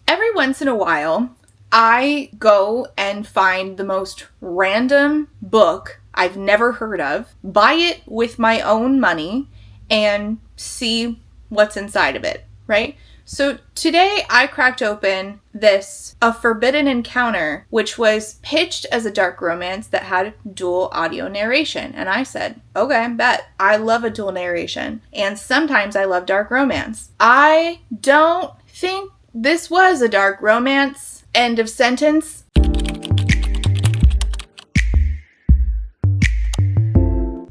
Every once in a while, I go and find the most random book I've never heard of, buy it with my own money, and see what's inside of it, right? So today I cracked open this A Forbidden Encounter, which was pitched as a dark romance that had dual audio narration. And I said, okay, bet. I love a dual narration. And sometimes I love dark romance. I don't think this was a dark romance. End of sentence.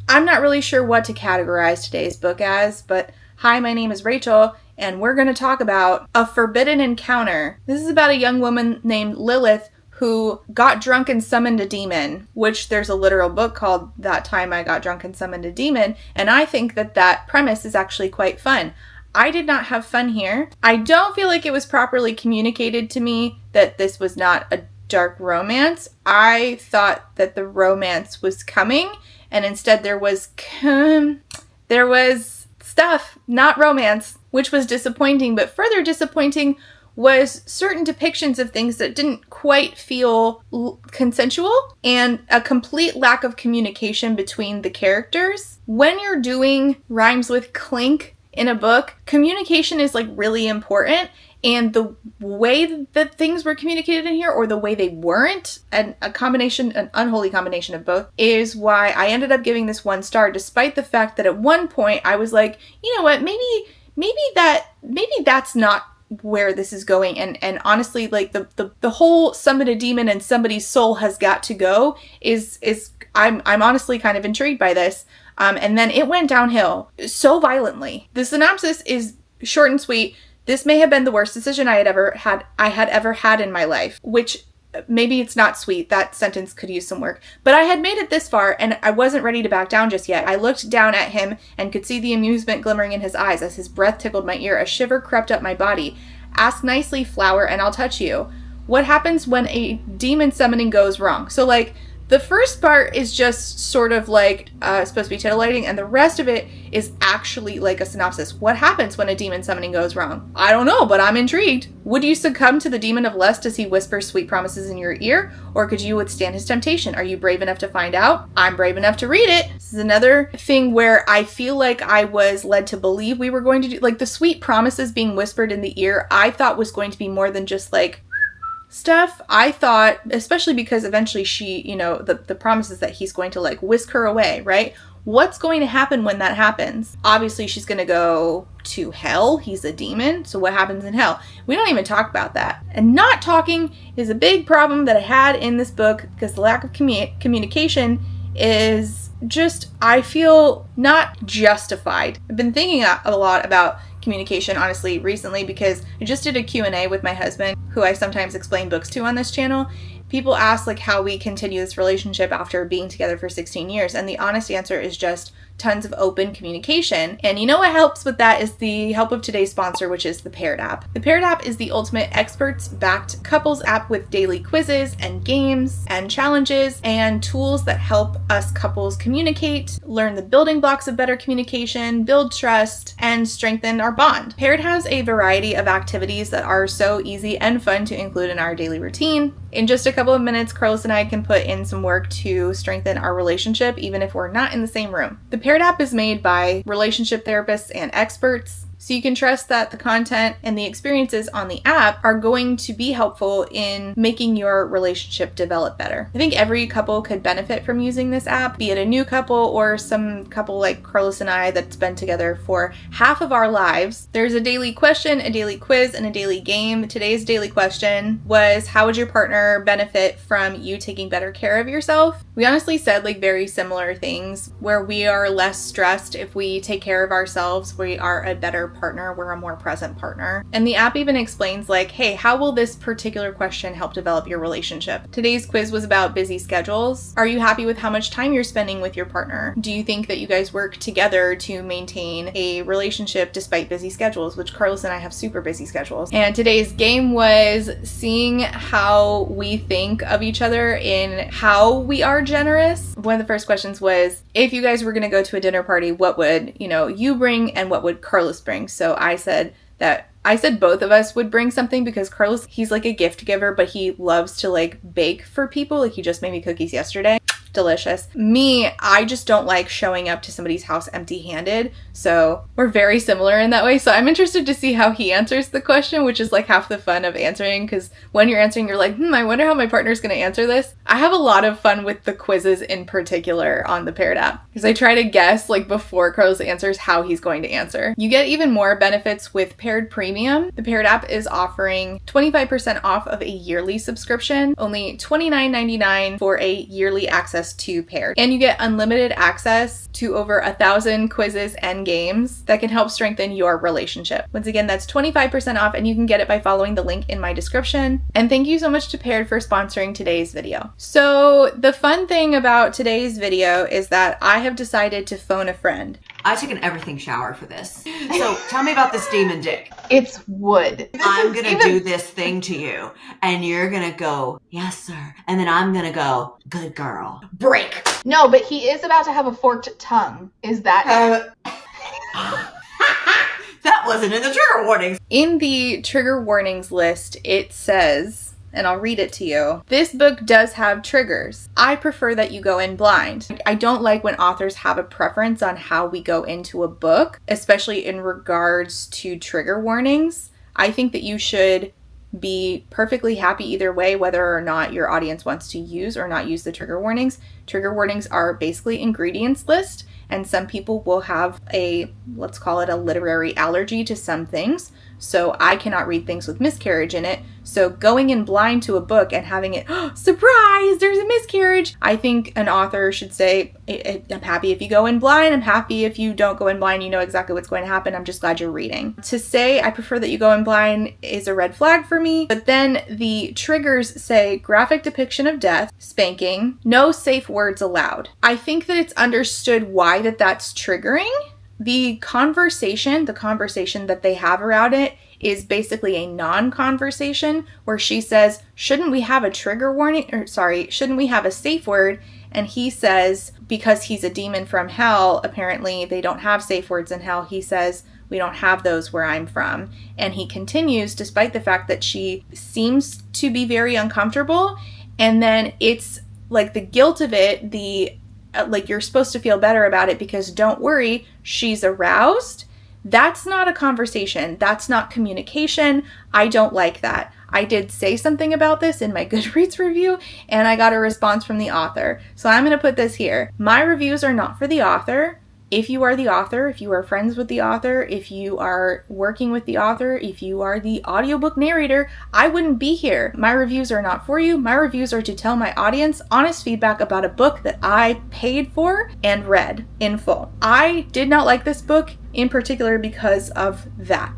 I'm not really sure what to categorize today's book as, but hi, my name is Rachel, and we're going to talk about A Forbidden Encounter. This is about a young woman named Lilith who got drunk and summoned a demon, which there's a literal book called That Time I Got Drunk and Summoned a Demon, and I think that premise is actually quite fun. I did not have fun here. I don't feel like it was properly communicated to me that this was not a dark romance. I thought that the romance was coming, and instead there was stuff, not romance, which was disappointing. But further disappointing was certain depictions of things that didn't quite feel consensual and a complete lack of communication between the characters. When you're doing rhymes with clink in a book, communication is like really important. And the way that things were communicated in here, or the way they weren't, and an unholy combination of both, is why I ended up giving this 1 star, despite the fact that at one point I was like, you know what, maybe that's not where this is going. And honestly, like the whole summon a demon and somebody's soul has got to go is I'm honestly kind of intrigued by this. And then it went downhill so violently. The synopsis is short and sweet. This may have been the worst decision I had ever had in my life, which maybe it's not sweet. That sentence could use some work. But I had made it this far, and I wasn't ready to back down just yet. I looked down at him and could see the amusement glimmering in his eyes as his breath tickled my ear. A shiver crept up my body. Ask nicely, flower, and I'll touch you. What happens when a demon summoning goes wrong? So, like, the first part is just sort of like supposed to be titillating, and the rest of it is actually like a synopsis. What happens when a demon summoning goes wrong? I don't know, but I'm intrigued. Would you succumb to the demon of lust as he whispers sweet promises in your ear? Or could you withstand his temptation? Are you brave enough to find out? I'm brave enough to read it. This is another thing where I feel like I was led to believe we were going to do, like, the sweet promises being whispered in the ear, I thought was going to be more than just like stuff. I thought, especially because eventually she, the promises that he's going to like whisk her away, right? What's going to happen when that happens? Obviously, she's going to go to hell. He's a demon. So what happens in hell? We don't even talk about that. And not talking is a big problem that I had in this book, because the lack of communication is just, I feel not justified. I've been thinking a lot about communication, honestly, recently, because I just did a Q&A with my husband, who I sometimes explain books to on this channel. People ask like how we continue this relationship after being together for 16 years. And the honest answer is just tons of open communication. And you know what helps with that is the help of today's sponsor, which is the Paired app. The Paired app is the ultimate experts-backed couples app with daily quizzes and games and challenges and tools that help us couples communicate, learn the building blocks of better communication, build trust, and strengthen our bond. Paired has a variety of activities that are so easy and fun to include in our daily routine. In just a couple of minutes, Carlos and I can put in some work to strengthen our relationship, even if we're not in the same room. The Paired app is made by relationship therapists and experts, so you can trust that the content and the experiences on the app are going to be helpful in making your relationship develop better. I think every couple could benefit from using this app, be it a new couple or some couple like Carlos and I that's been together for half of our lives. There's a daily question, a daily quiz, and a daily game. Today's daily question was, how would your partner benefit from you taking better care of yourself? We honestly said like very similar things, where we are less stressed if we take care of ourselves. We are a better partner. We're a more present partner. And the app even explains like, hey, how will this particular question help develop your relationship? Today's quiz was about busy schedules. Are you happy with how much time you're spending with your partner? Do you think that you guys work together to maintain a relationship despite busy schedules? Which Carlos and I have super busy schedules. And today's game was seeing how we think of each other in how we are generous. One of the first questions was, if you guys were going to go to a dinner party, what would, you bring and what would Carlos bring? So I said that I said both of us would bring something because Carlos, he's like a gift giver, but he loves to like bake for people. Like he just made me cookies yesterday. Delicious. Me, I just don't like showing up to somebody's house empty-handed. So we're very similar in that way. So I'm interested to see how he answers the question, which is like half the fun of answering, because when you're answering, you're like, I wonder how my partner's going to answer this. I have a lot of fun with the quizzes in particular on the Paired app, because I try to guess like before Carlos answers how he's going to answer. You get even more benefits with Paired Premium. The Paired app is offering 25% off of a yearly subscription, only $29.99 for a yearly access to Paired. And you get unlimited access to over 1,000 quizzes and games that can help strengthen your relationship. Once again, that's 25% off, and you can get it by following the link in my description. And thank you so much to Paired for sponsoring today's video. So the fun thing about today's video is that I have decided to phone a friend. I took an everything shower for this. So tell me about this demon dick. It's wood. I'm gonna do this thing to you, and you're gonna go, yes, sir. And then I'm gonna go, good girl. Break. No, but he is about to have a forked tongue. Is that That wasn't in the trigger warnings. In the trigger warnings list, it says, and I'll read it to you, this book does have triggers. I prefer that you go in blind. I don't like when authors have a preference on how we go into a book, especially in regards to trigger warnings. I think that you should be perfectly happy either way, whether or not your audience wants to use or not use the trigger warnings. Trigger warnings are basically ingredients list, and some people will have a, let's call it a literary allergy to some things. So I cannot read things with miscarriage in it. So going in blind to a book and having it, oh, surprise, there's a miscarriage. I think an author should say, I'm happy if you go in blind. I'm happy if you don't go in blind. You know exactly what's going to happen. I'm just glad you're reading. To say I prefer that you go in blind is a red flag for me. But then the triggers say graphic depiction of death, spanking, no safe words allowed. I think that it's understood why that's triggering. The conversation that they have around it is basically a non-conversation where she says, shouldn't we have a trigger warning? Or sorry, shouldn't we have a safe word? And he says, because he's a demon from hell, apparently they don't have safe words in hell. He says, we don't have those where I'm from. And he continues, despite the fact that she seems to be very uncomfortable. And then it's like the guilt of it, like you're supposed to feel better about it because don't worry, she's aroused. That's not a conversation. That's not communication. I don't like that. I did say something about this in my Goodreads review and I got a response from the author. So I'm going to put this here. My reviews are not for the author. If you are the author, if you are friends with the author, if you are working with the author, if you are the audiobook narrator, I wouldn't be here. My reviews are not for you. My reviews are to tell my audience honest feedback about a book that I paid for and read in full. I did not like this book in particular because of that.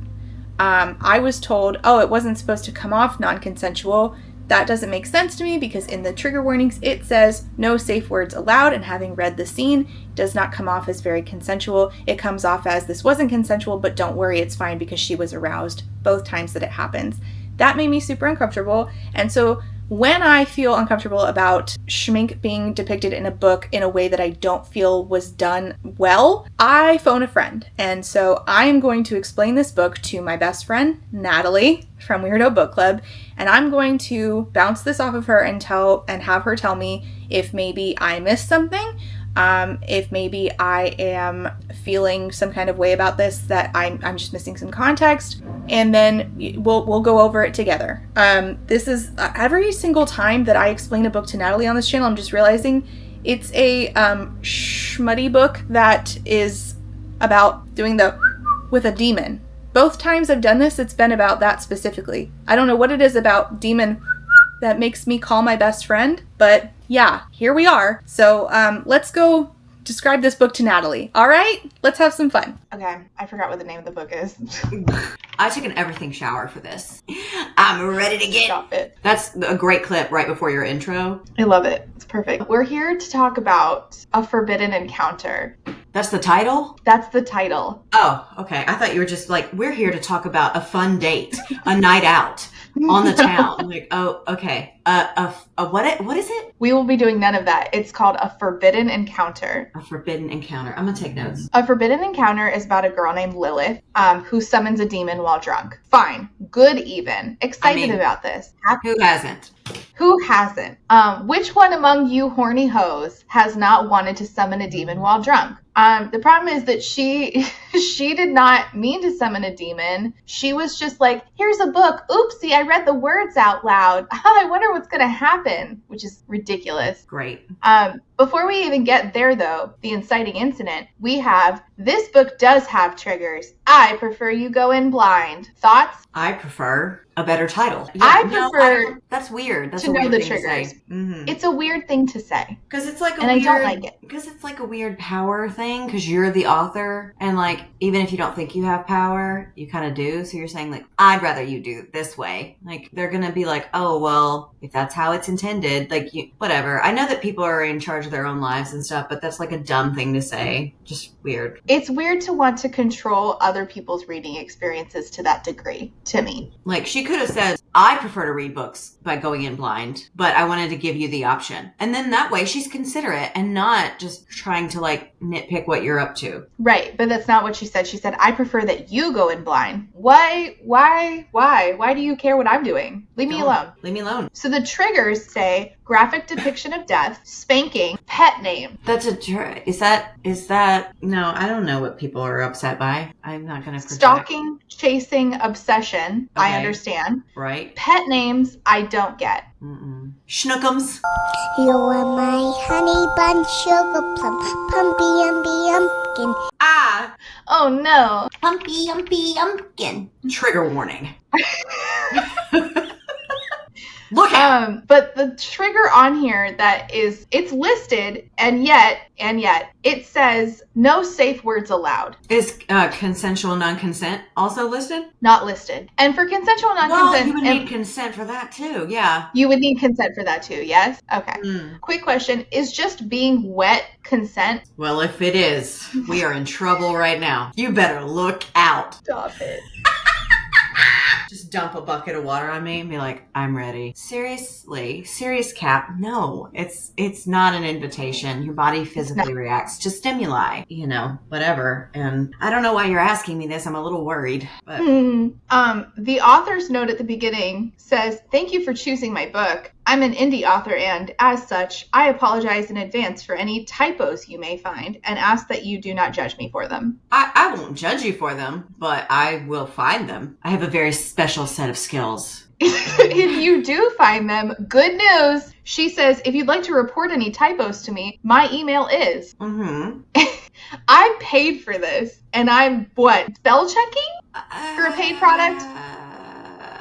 I was told, oh, it wasn't supposed to come off non-consensual. That doesn't make sense to me because in the trigger warnings, it says no safe words allowed, and having read the scene, it does not come off as very consensual. It comes off as this wasn't consensual, but don't worry, it's fine because she was aroused both times that it happens. That made me super uncomfortable. And so when I feel uncomfortable about schmink being depicted in a book in a way that I don't feel was done well, I phone a friend. And so I'm going to explain this book to my best friend, Natalie, from Weirdo Book Club, and I'm going to bounce this off of her and have her tell me if maybe I missed something, if maybe I am feeling some kind of way about this that I'm just missing some context, and then we'll go over it together. This is every single time that I explain a book to Natalie on this channel, I'm just realizing it's a schmutty book that is about doing the with a demon. Both times I've done this, it's been about that specifically. I don't know what it is about demon that makes me call my best friend, but yeah, here we are. So let's go describe this book to Natalie. All right, let's have some fun. Okay, I forgot what the name of the book is. I took an everything shower for this. I'm ready to get... Stop it. That's a great clip right before your intro. I love it. It's perfect. We're here to talk about a forbidden encounter. That's the title? That's the title. Oh, okay. I thought you were just like, we're here to talk about a fun date, a night out on the town. Like, oh, okay. What is it? We will be doing none of that. It's called A Forbidden Encounter. A Forbidden Encounter. I'm going to take notes. A Forbidden Encounter is about a girl named Lilith who summons a demon while drunk. Fine. Good even. Excited about this. Who hasn't? Who hasn't? Which one among you horny hoes has not wanted to summon a demon while drunk? The problem is that she did not mean to summon a demon. She was just like, here's a book. Oopsie, I read the words out loud. I wonder what's going to happen, which is ridiculous. Great. Before we even get there, though, the inciting incident, we have, this book does have triggers. I prefer you go in blind. Thoughts? I prefer a better title. Yeah, I prefer that's weird. That's to a weird know the thing triggers. To say. Mm-hmm. It's a weird thing to say. Because it's like I don't like it. Because it's like a weird power thing. Because you're the author, and like even if you don't think you have power, you kind of do. So you're saying like, I'd rather you do it this way. Like they're gonna be like, oh well, if that's how it's intended, like whatever. I know that people are in charge of their own lives and stuff, but that's like a dumb thing to say. Just weird. It's weird to want to control other people's reading experiences to that degree, to me. Like she could have said, I prefer to read books by going in blind, but I wanted to give you the option. And then that way she's considerate and not just trying to like nitpick what you're up to. Right. But that's not what she said. She said, I prefer that you go in blind. Why do you care what I'm doing? Leave me alone. Leave me alone. So the triggers say graphic depiction of death, spanking, pet name. That's is that, no, I don't know what people are upset by. I'm not going to project. Stalking, chasing, obsession. Okay. I understand. Right. Pet names, I don't get. Schnookums. You are my honey bun, sugar plum, pumpy umpkin. Ah! Oh no. Pumpy umpkin. Trigger warning. Look out! But the trigger on here it's listed, and yet it says no safe words allowed. Is consensual non-consent also listed? Not listed. And for consensual non-consent... Well, you would need consent for that too, yeah. You would need consent for that too, yes? Okay. Quick question. Is just being wet consent? Well, if it is, we are in trouble right now. You better look out. Stop it. Just dump a bucket of water on me and be like, I'm ready. Seriously, serious Cap. No, it's not an invitation. Your body physically reacts to stimuli, whatever. And I don't know why you're asking me this. I'm a little worried. But the author's note at the beginning says, thank you for choosing my book. I'm an indie author and, as such, I apologize in advance for any typos you may find and ask that you do not judge me for them. I won't judge you for them, but I will find them. I have a very special set of skills. If you do find them, good news. She says, if you'd like to report any typos to me, my email is. I paid for this, and I'm, spell checking for a paid product?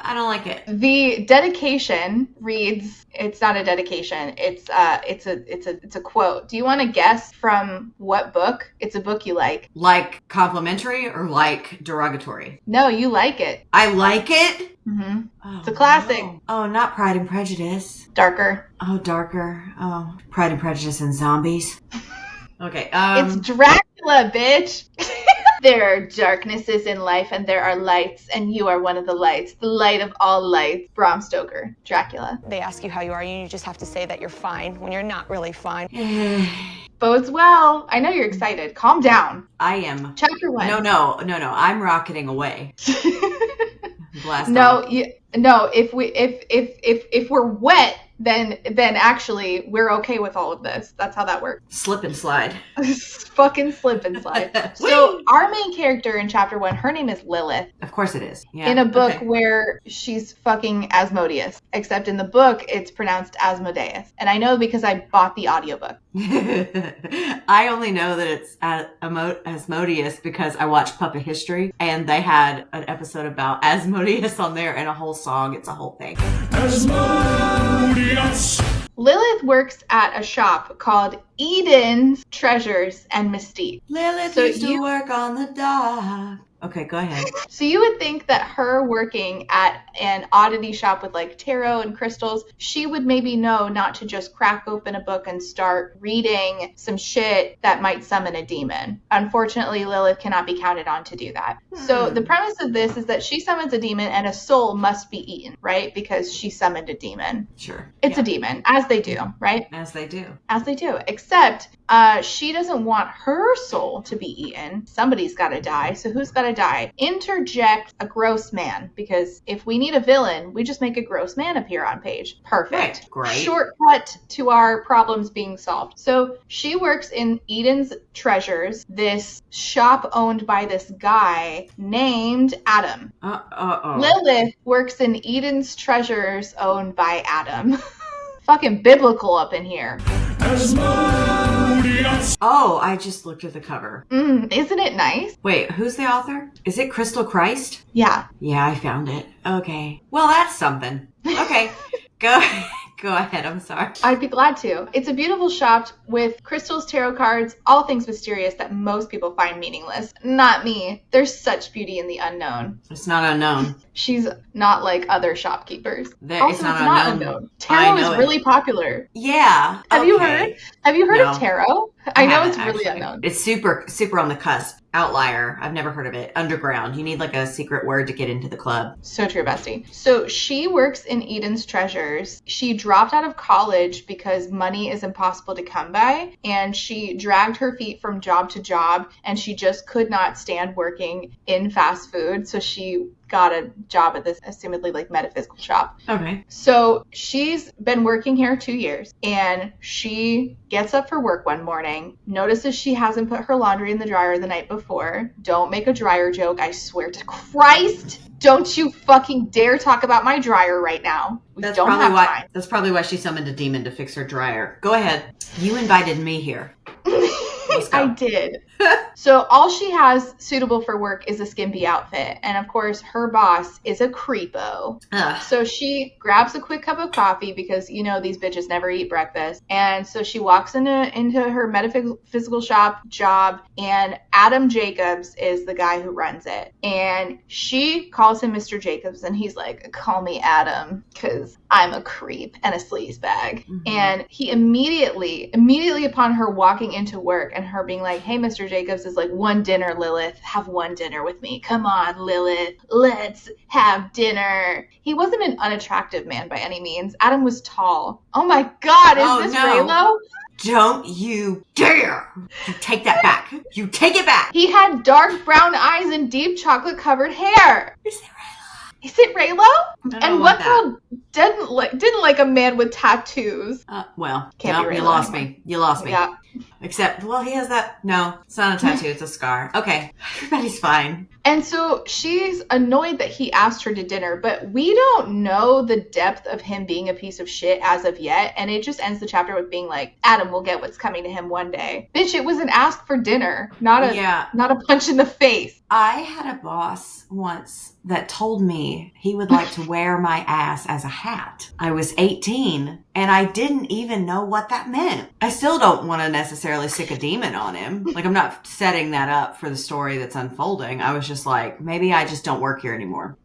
I don't like it. The dedication reads, it's not a dedication. It's a quote. Do you want to guess from what book? It's a book you like. Like complimentary or like derogatory? No, you like it. I like it? Mm-hmm. Oh, it's a classic. No. Oh, not Pride and Prejudice. Darker. Oh, darker. Oh, Pride and Prejudice and zombies. Okay. It's Dracula, bitch. There are darknesses in life and there are lights, and you are one of the lights. The light of all lights. Bram Stoker, Dracula. They ask you how you are, and you just have to say that you're fine when you're not really fine. Bodes well. I know you're excited. Calm down. I am. Chapter 1. No. I'm rocketing away. Blast no, off. No. If we're wet, then actually we're okay with all of this. That's how that works. Slip and slide. Fucking slip and slide. So our main character in chapter 1, her name is Lilith. Of course it is. Yeah. In a book where she's fucking Asmodeus. Except in the book, it's pronounced Asmodeus. And I know because I bought the audiobook. I only know that it's Asmodeus because I watched Puppet History and they had an episode about Asmodeus on there and a whole song. It's a whole thing. Asmodeus. Lilith works at a shop called Eden's Treasures and Mystique. Lilith used to work on the dock. Okay, go ahead. So you would think that her working at an oddity shop with like tarot and crystals, she would maybe know not to just crack open a book and start reading some shit that might summon a demon. Unfortunately, Lilith cannot be counted on to do that. So the premise of this is that she summons a demon and a soul must be eaten, right? Because she summoned a demon. Sure. It's a demon, as they do, right? As they do. As they do. Except she doesn't want her soul to be eaten. Somebody's got to die. So who's got to die? Interject a gross man. Because if we need a villain, we just make a gross man appear on page. Perfect. Right. Great. Shortcut to our problems being solved. So she works in Eden's Treasures, this shop owned by this guy named Adam. Lilith works in Eden's Treasures owned by Adam. Fucking biblical up in here. Oh, I just looked at the cover. Isn't it nice? Wait, who's the author? Is it Crystal Christ? Yeah. Yeah, I found it. Okay. Well, that's something. Okay. Go ahead. I'm sorry. I'd be glad to. It's a beautiful shop with crystals, tarot cards, all things mysterious that most people find meaningless. Not me. There's such beauty in the unknown. It's not unknown. She's not like other shopkeepers. It's not unknown. Tarot is really popular. Yeah. Have you heard? Have you heard of tarot? I know it's really actually. unknown. It's super on the cusp. Outlier. I've never heard of it. Underground. You need like a secret word to get into the club. So true, bestie. So she works in Eden's Treasures. She dropped out of college because money is impossible to come by, and she dragged her feet from job to job, and she just could not stand working in fast food. So she got a job at this assumedly like metaphysical shop. Okay. So she's been working here 2 years, and she gets up for work one morning, notices she hasn't put her laundry in the dryer the night before. Don't make a dryer joke. I swear to Christ. Don't you fucking dare talk about my dryer right now. That's probably why she summoned a demon to fix her dryer. Go ahead. You invited me here. I did. So all she has suitable for work is a skimpy outfit. And of course, her boss is a creepo. Ugh. So she grabs a quick cup of coffee because, you know, these bitches never eat breakfast. And so she walks into her metaphysical shop job, and Adam Jacobs is the guy who runs it. And she calls him Mr. Jacobs, and he's like, call me Adam because I'm a creep and a sleazebag. Mm-hmm. And he immediately upon her walking into work and her being like, hey, Mr. Jacobs, is like, one dinner, Lilith. Have one dinner with me. Come on, Lilith. Let's have dinner. He wasn't an unattractive man by any means. Adam was tall. Oh my God, is this Raylo? Don't you dare! You take that back. You take it back. He had dark brown eyes and deep chocolate covered hair. Is it Raylo? And what girl didn't like a man with tattoos? You lost me. You lost me. Yeah. Except, he has that. No, it's not a tattoo. It's a scar. Okay. Everybody's fine. And so she's annoyed that he asked her to dinner, but we don't know the depth of him being a piece of shit as of yet. And it just ends the chapter with being like, Adam will get what's coming to him one day. Bitch, it was an ask for dinner, not a punch in the face. I had a boss once that told me he would like to wear my ass as a hat. I was 18 and I didn't even know what that meant. I still don't want to necessarily sick a demon on him. Like, I'm not setting that up for the story that's unfolding. I was just like, maybe I just don't work here anymore.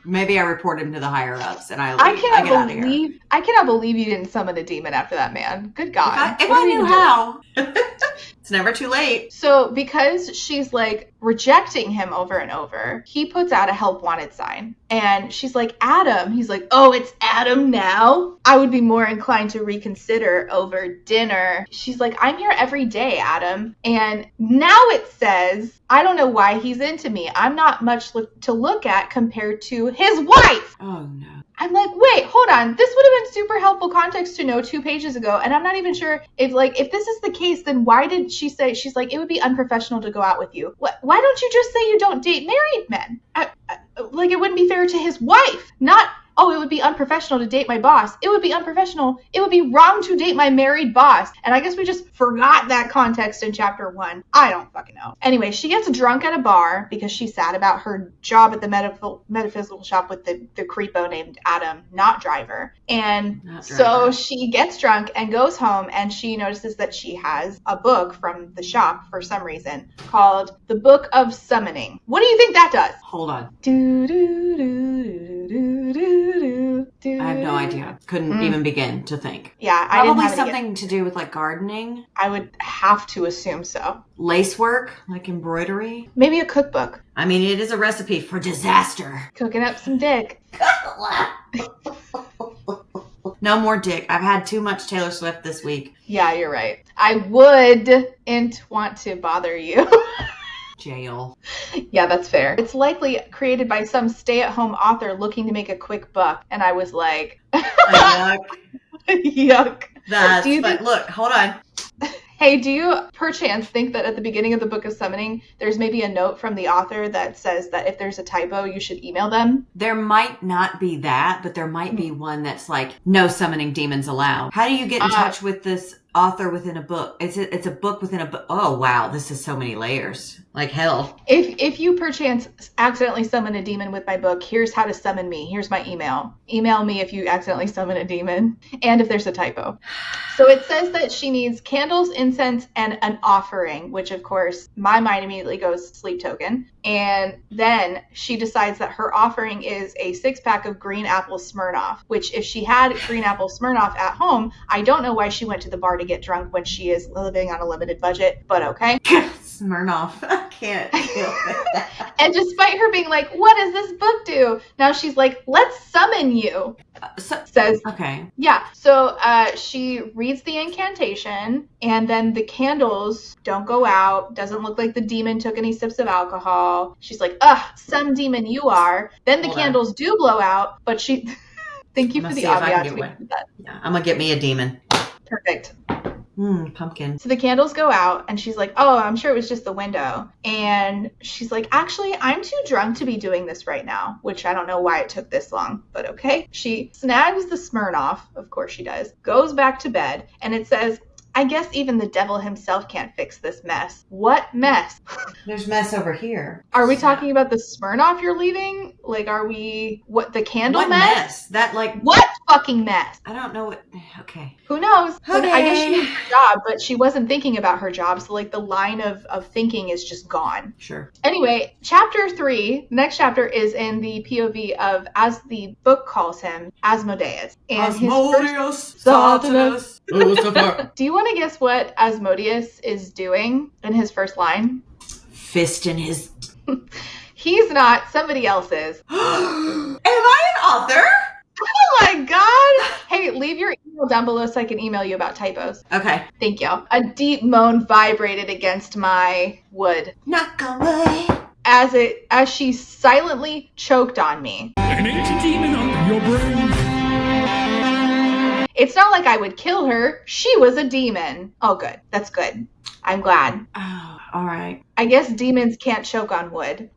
Maybe I report him to the higher ups and I leave. I get out of here. I cannot believe you didn't summon a demon after that man. Good God. If I knew how. It's never too late. So because she's like rejecting him over and over, he puts out a help wanted sign. And she's like, Adam. He's like, oh, it's Adam now? I would be more inclined to reconsider over dinner. She's like, I'm here every day, Adam. And now it says, I don't know why he's into me. I'm not much to look at compared to his wife. Oh, no. I'm like, wait, hold on. This would have been super helpful context to know 2 pages ago. And I'm not even sure if this is the case, then why did she say, she's like, it would be unprofessional to go out with you. Why don't you just say you don't date married men? Like, it wouldn't be fair to his wife. Not oh, it would be unprofessional to date my boss. It would be unprofessional. It would be wrong to date my married boss. And I guess we just forgot that context in chapter 1. I don't fucking know. Anyway, she gets drunk at a bar because she's sad about her job at the metaphysical shop with the creepo named Adam, not driver. And so she gets drunk and goes home, and she notices that she has a book from the shop for some reason called The Book of Summoning. What do you think that does? Hold on. Do, do, do, do, do, do, do. I have no idea. Couldn't even begin to think. Yeah, I didn't Probably have something to do with like gardening. I would have to assume so. Lace work, like embroidery. Maybe a cookbook. I mean, it is a recipe for disaster. Cooking up some dick. No more dick. I've had too much Taylor Swift this week. Yeah, you're right. I wouldn't want to bother you. Jail. Yeah, that's fair. It's likely created by some stay-at-home author looking to make a quick buck. And I was like, Yuck. yuck. That's fun. Look, hold on. Hey, do you perchance think that at the beginning of the Book of Summoning, there's maybe a note from the author that says that if there's a typo, you should email them? There might not be that, but there might be one that's like, no summoning demons allowed. How do you get in touch with this author within a book? It's a book within a book. Oh, wow. This is so many layers. Like hell. If you perchance accidentally summon a demon with my book, here's how to summon me. Here's my email. Email me if you accidentally summon a demon and if there's a typo. So it says that she needs candles, incense, and an offering, which of course my mind immediately goes sleep token. And then she decides that her offering is a 6-pack of green apple Smirnoff, which if she had green apple Smirnoff at home, I don't know why she went to the bar to get drunk when she is living on a limited budget, but okay. Smirnoff. I can't deal with that. And despite her being like, what does this book do? Now she's like, let's summon you. Says, okay. Yeah. So she reads the incantation, and then the candles don't go out. Doesn't look like the demon took any sips of alcohol. She's like, some demon you are. Then the candles do blow out, but she... Thank you for the obvious. Yeah, I'm going to get me a demon. Perfect. Pumpkin. So the candles go out, and she's like, oh, I'm sure it was just the window. And she's like, actually, I'm too drunk to be doing this right now, which I don't know why it took this long, but okay. She snags the Smirnoff, of course she does, goes back to bed, and it says, I guess even the devil himself can't fix this mess. What mess? There's mess over here. Are we talking about the Smirnoff you're leaving? Like, are we, the candle what mess? That, like... What fucking mess? I don't know what... Okay. Who knows? Okay. I guess she needs a job, but she wasn't thinking about her job, so, like, the line of thinking is just gone. Sure. Anyway, chapter 3, next chapter is in the POV of, as the book calls him, Asmodeus. And Asmodeus, Satanus, Lucifer. Do you want to guess what Asmodeus is doing in his first line? Fist in his... He's not. Somebody else is. Am I an author? Oh my god! Hey, leave your email down below so I can email you about typos. Okay. Thank you. A deep moan vibrated against my wood. Knock on wood. As she silently choked on me. An ancient demon on your brain. It's not like I would kill her. She was a demon. Oh, good. That's good. I'm glad. Oh, all right. I guess demons can't choke on wood.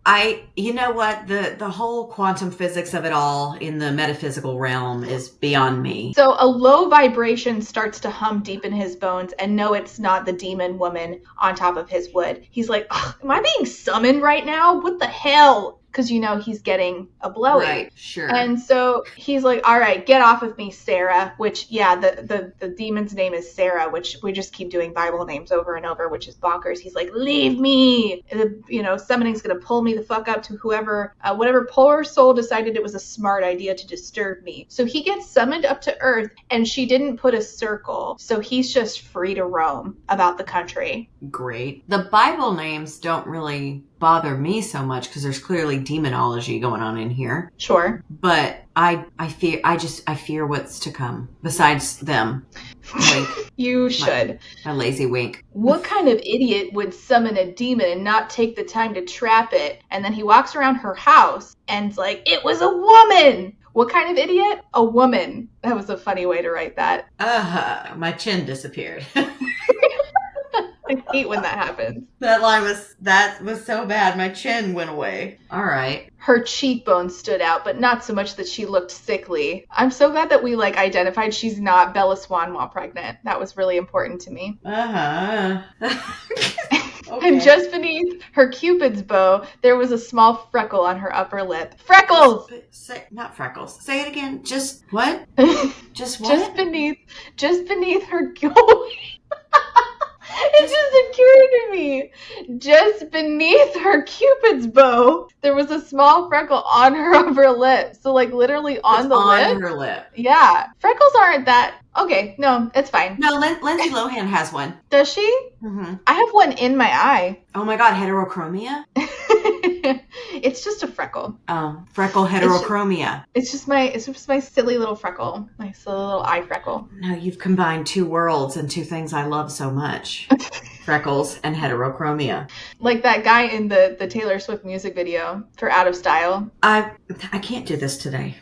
You know what? The whole quantum physics of it all in the metaphysical realm is beyond me. So a low vibration starts to hum deep in his bones, and no, it's not the demon woman on top of his wood. He's like, am I being summoned right now? What the hell? Because, he's getting a blowy. Right, sure. And so he's like, all right, get off of me, Sarah, which, yeah, the demon's name is Sarah, which we just keep doing Bible names over and over, which is bonkers. He's like, leave me. Summoning's going to pull me the fuck up to whoever, whatever poor soul decided it was a smart idea to disturb me. So he gets summoned up to Earth, and she didn't put a circle. So he's just free to roam about the country. Great. The Bible names don't really bother me so much because there's clearly demonology going on in here. Sure. But I fear what's to come besides them. Wink. You should. My lazy wink. What kind of idiot would summon a demon and not take the time to trap it? And then he walks around her house and's like, it was a woman. What kind of idiot? A woman. That was a funny way to write that. My chin disappeared. I hate when that happens. That was so bad. My chin went away. All right. Her cheekbones stood out, but not so much that she looked sickly. I'm so glad that we identified she's not Bella Swan while pregnant. That was really important to me. Okay. And just beneath her Cupid's bow, there was a small freckle on her upper lip. Freckles! Not freckles. Say it again. Just what? Just what? Just beneath her... It just occurred to me. Just beneath her Cupid's bow, there was a small freckle on her upper lip. So, literally on the lip? On her lip. Yeah. Freckles aren't that... Okay, no, it's fine. No, Lindsay Lohan has one. Does she? Mm-hmm. I have one in my eye. Oh my God, heterochromia? It's just a freckle. Oh, freckle heterochromia. It's just my silly little freckle. My silly little eye freckle. No, you've combined two worlds and two things I love so much. Freckles and heterochromia. Like that guy in the Taylor Swift music video for Out of Style. I can't do this today.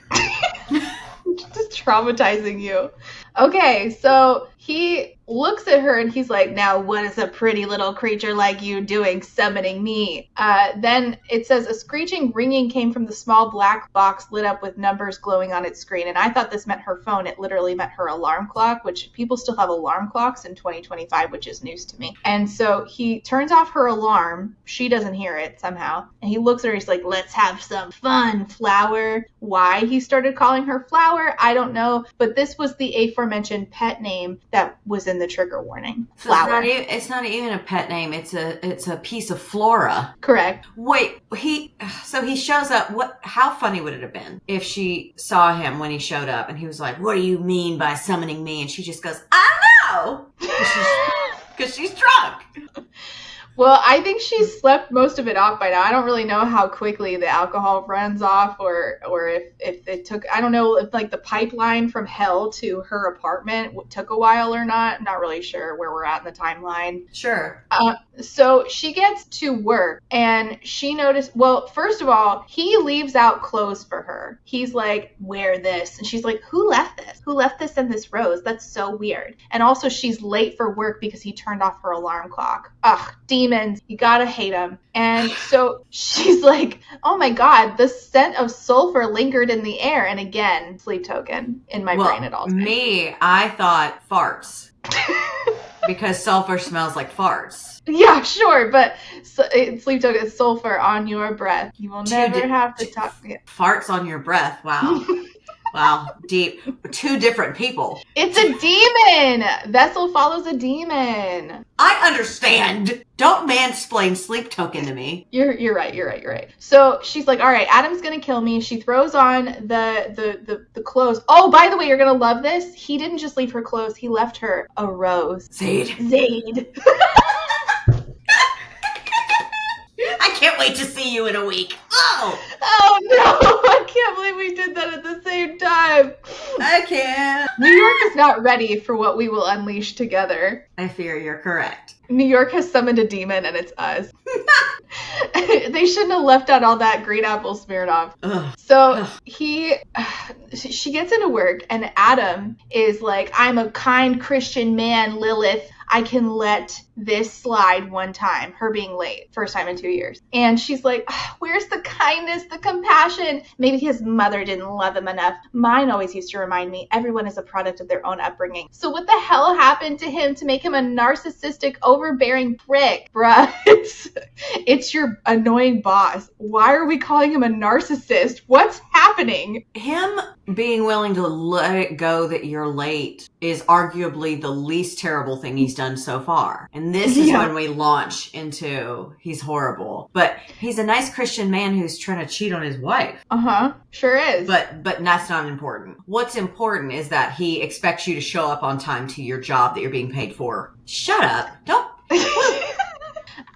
Just traumatizing you. Okay, so he looks at her and he's like, now what is a pretty little creature like you doing summoning me? Then it says a screeching ringing came from the small black box lit up with numbers glowing on its screen. And I thought this meant her phone. It literally meant her alarm clock, which people still have alarm clocks in 2025, which is news to me. And so he turns off her alarm. She doesn't hear it somehow. And he looks at her. He's like, let's have some fun, Flower. Why he started calling her Flower, I don't know. But this was the aforementioned pet name that was in the trigger warning. Flower. It's not even a pet name. It's a piece of flora. Correct. Wait, he shows up. How funny would it have been if she saw him when he showed up and he was like, what do you mean by summoning me? And she just goes, I know! Because she's drunk. Well, I think she slept most of it off by now. I don't really know how quickly the alcohol runs off or if it took, I don't know if the pipeline from hell to her apartment took a while or not. I'm not really sure where we're at in the timeline. Sure. So she gets to work and she noticed, well, first of all, he leaves out clothes for her. He's like, wear this. And she's like, who left this? Who left this in this rose? That's so weird. And also she's late for work because he turned off her alarm clock. Ugh, demons. You gotta hate them. And so she's like, oh my God, the scent of sulfur lingered in the air. And again, sleep token in my brain at all times. Me, I thought farts. Because sulfur smells like farts. Yeah, sure, but sleep token is sulfur on your breath. You will never have to talk. Yeah. Farts on your breath. Wow. Wow, deep. Two different people. It's a demon. Vessel follows a demon. I understand. Don't mansplain sleep token to me. You're right. So she's like, all right, Adam's gonna kill me. She throws on the clothes. Oh, by the way, you're gonna love this. He didn't just leave her clothes. He left her a rose. Zaid. I can't wait to see you in a week. Oh no, I can't believe we did that at the same time. I can't. New York is not ready for what we will unleash together. I fear you're correct. New York has summoned a demon and it's us. They shouldn't have left out all that green apple Smirnoff. Ugh. So she gets into work and Adam is like, I'm a kind Christian man, Lilith. I can let this slide one time, her being late, first time in 2 years. And she's like, where's the kindness, the compassion? Maybe his mother didn't love him enough. Mine always used to remind me, everyone is a product of their own upbringing. So what the hell happened to him to make him a narcissistic, overbearing prick? Bruh, it's your annoying boss. Why are we calling him a narcissist? What's happening? Him being willing to let it go that you're late is arguably the least terrible thing he's done so far. And this is when we launch into he's horrible. But he's a nice Christian man who's trying to cheat on his wife. Uh-huh. Sure is. But that's not important. What's important is that he expects you to show up on time to your job that you're being paid for. Shut up. Don't.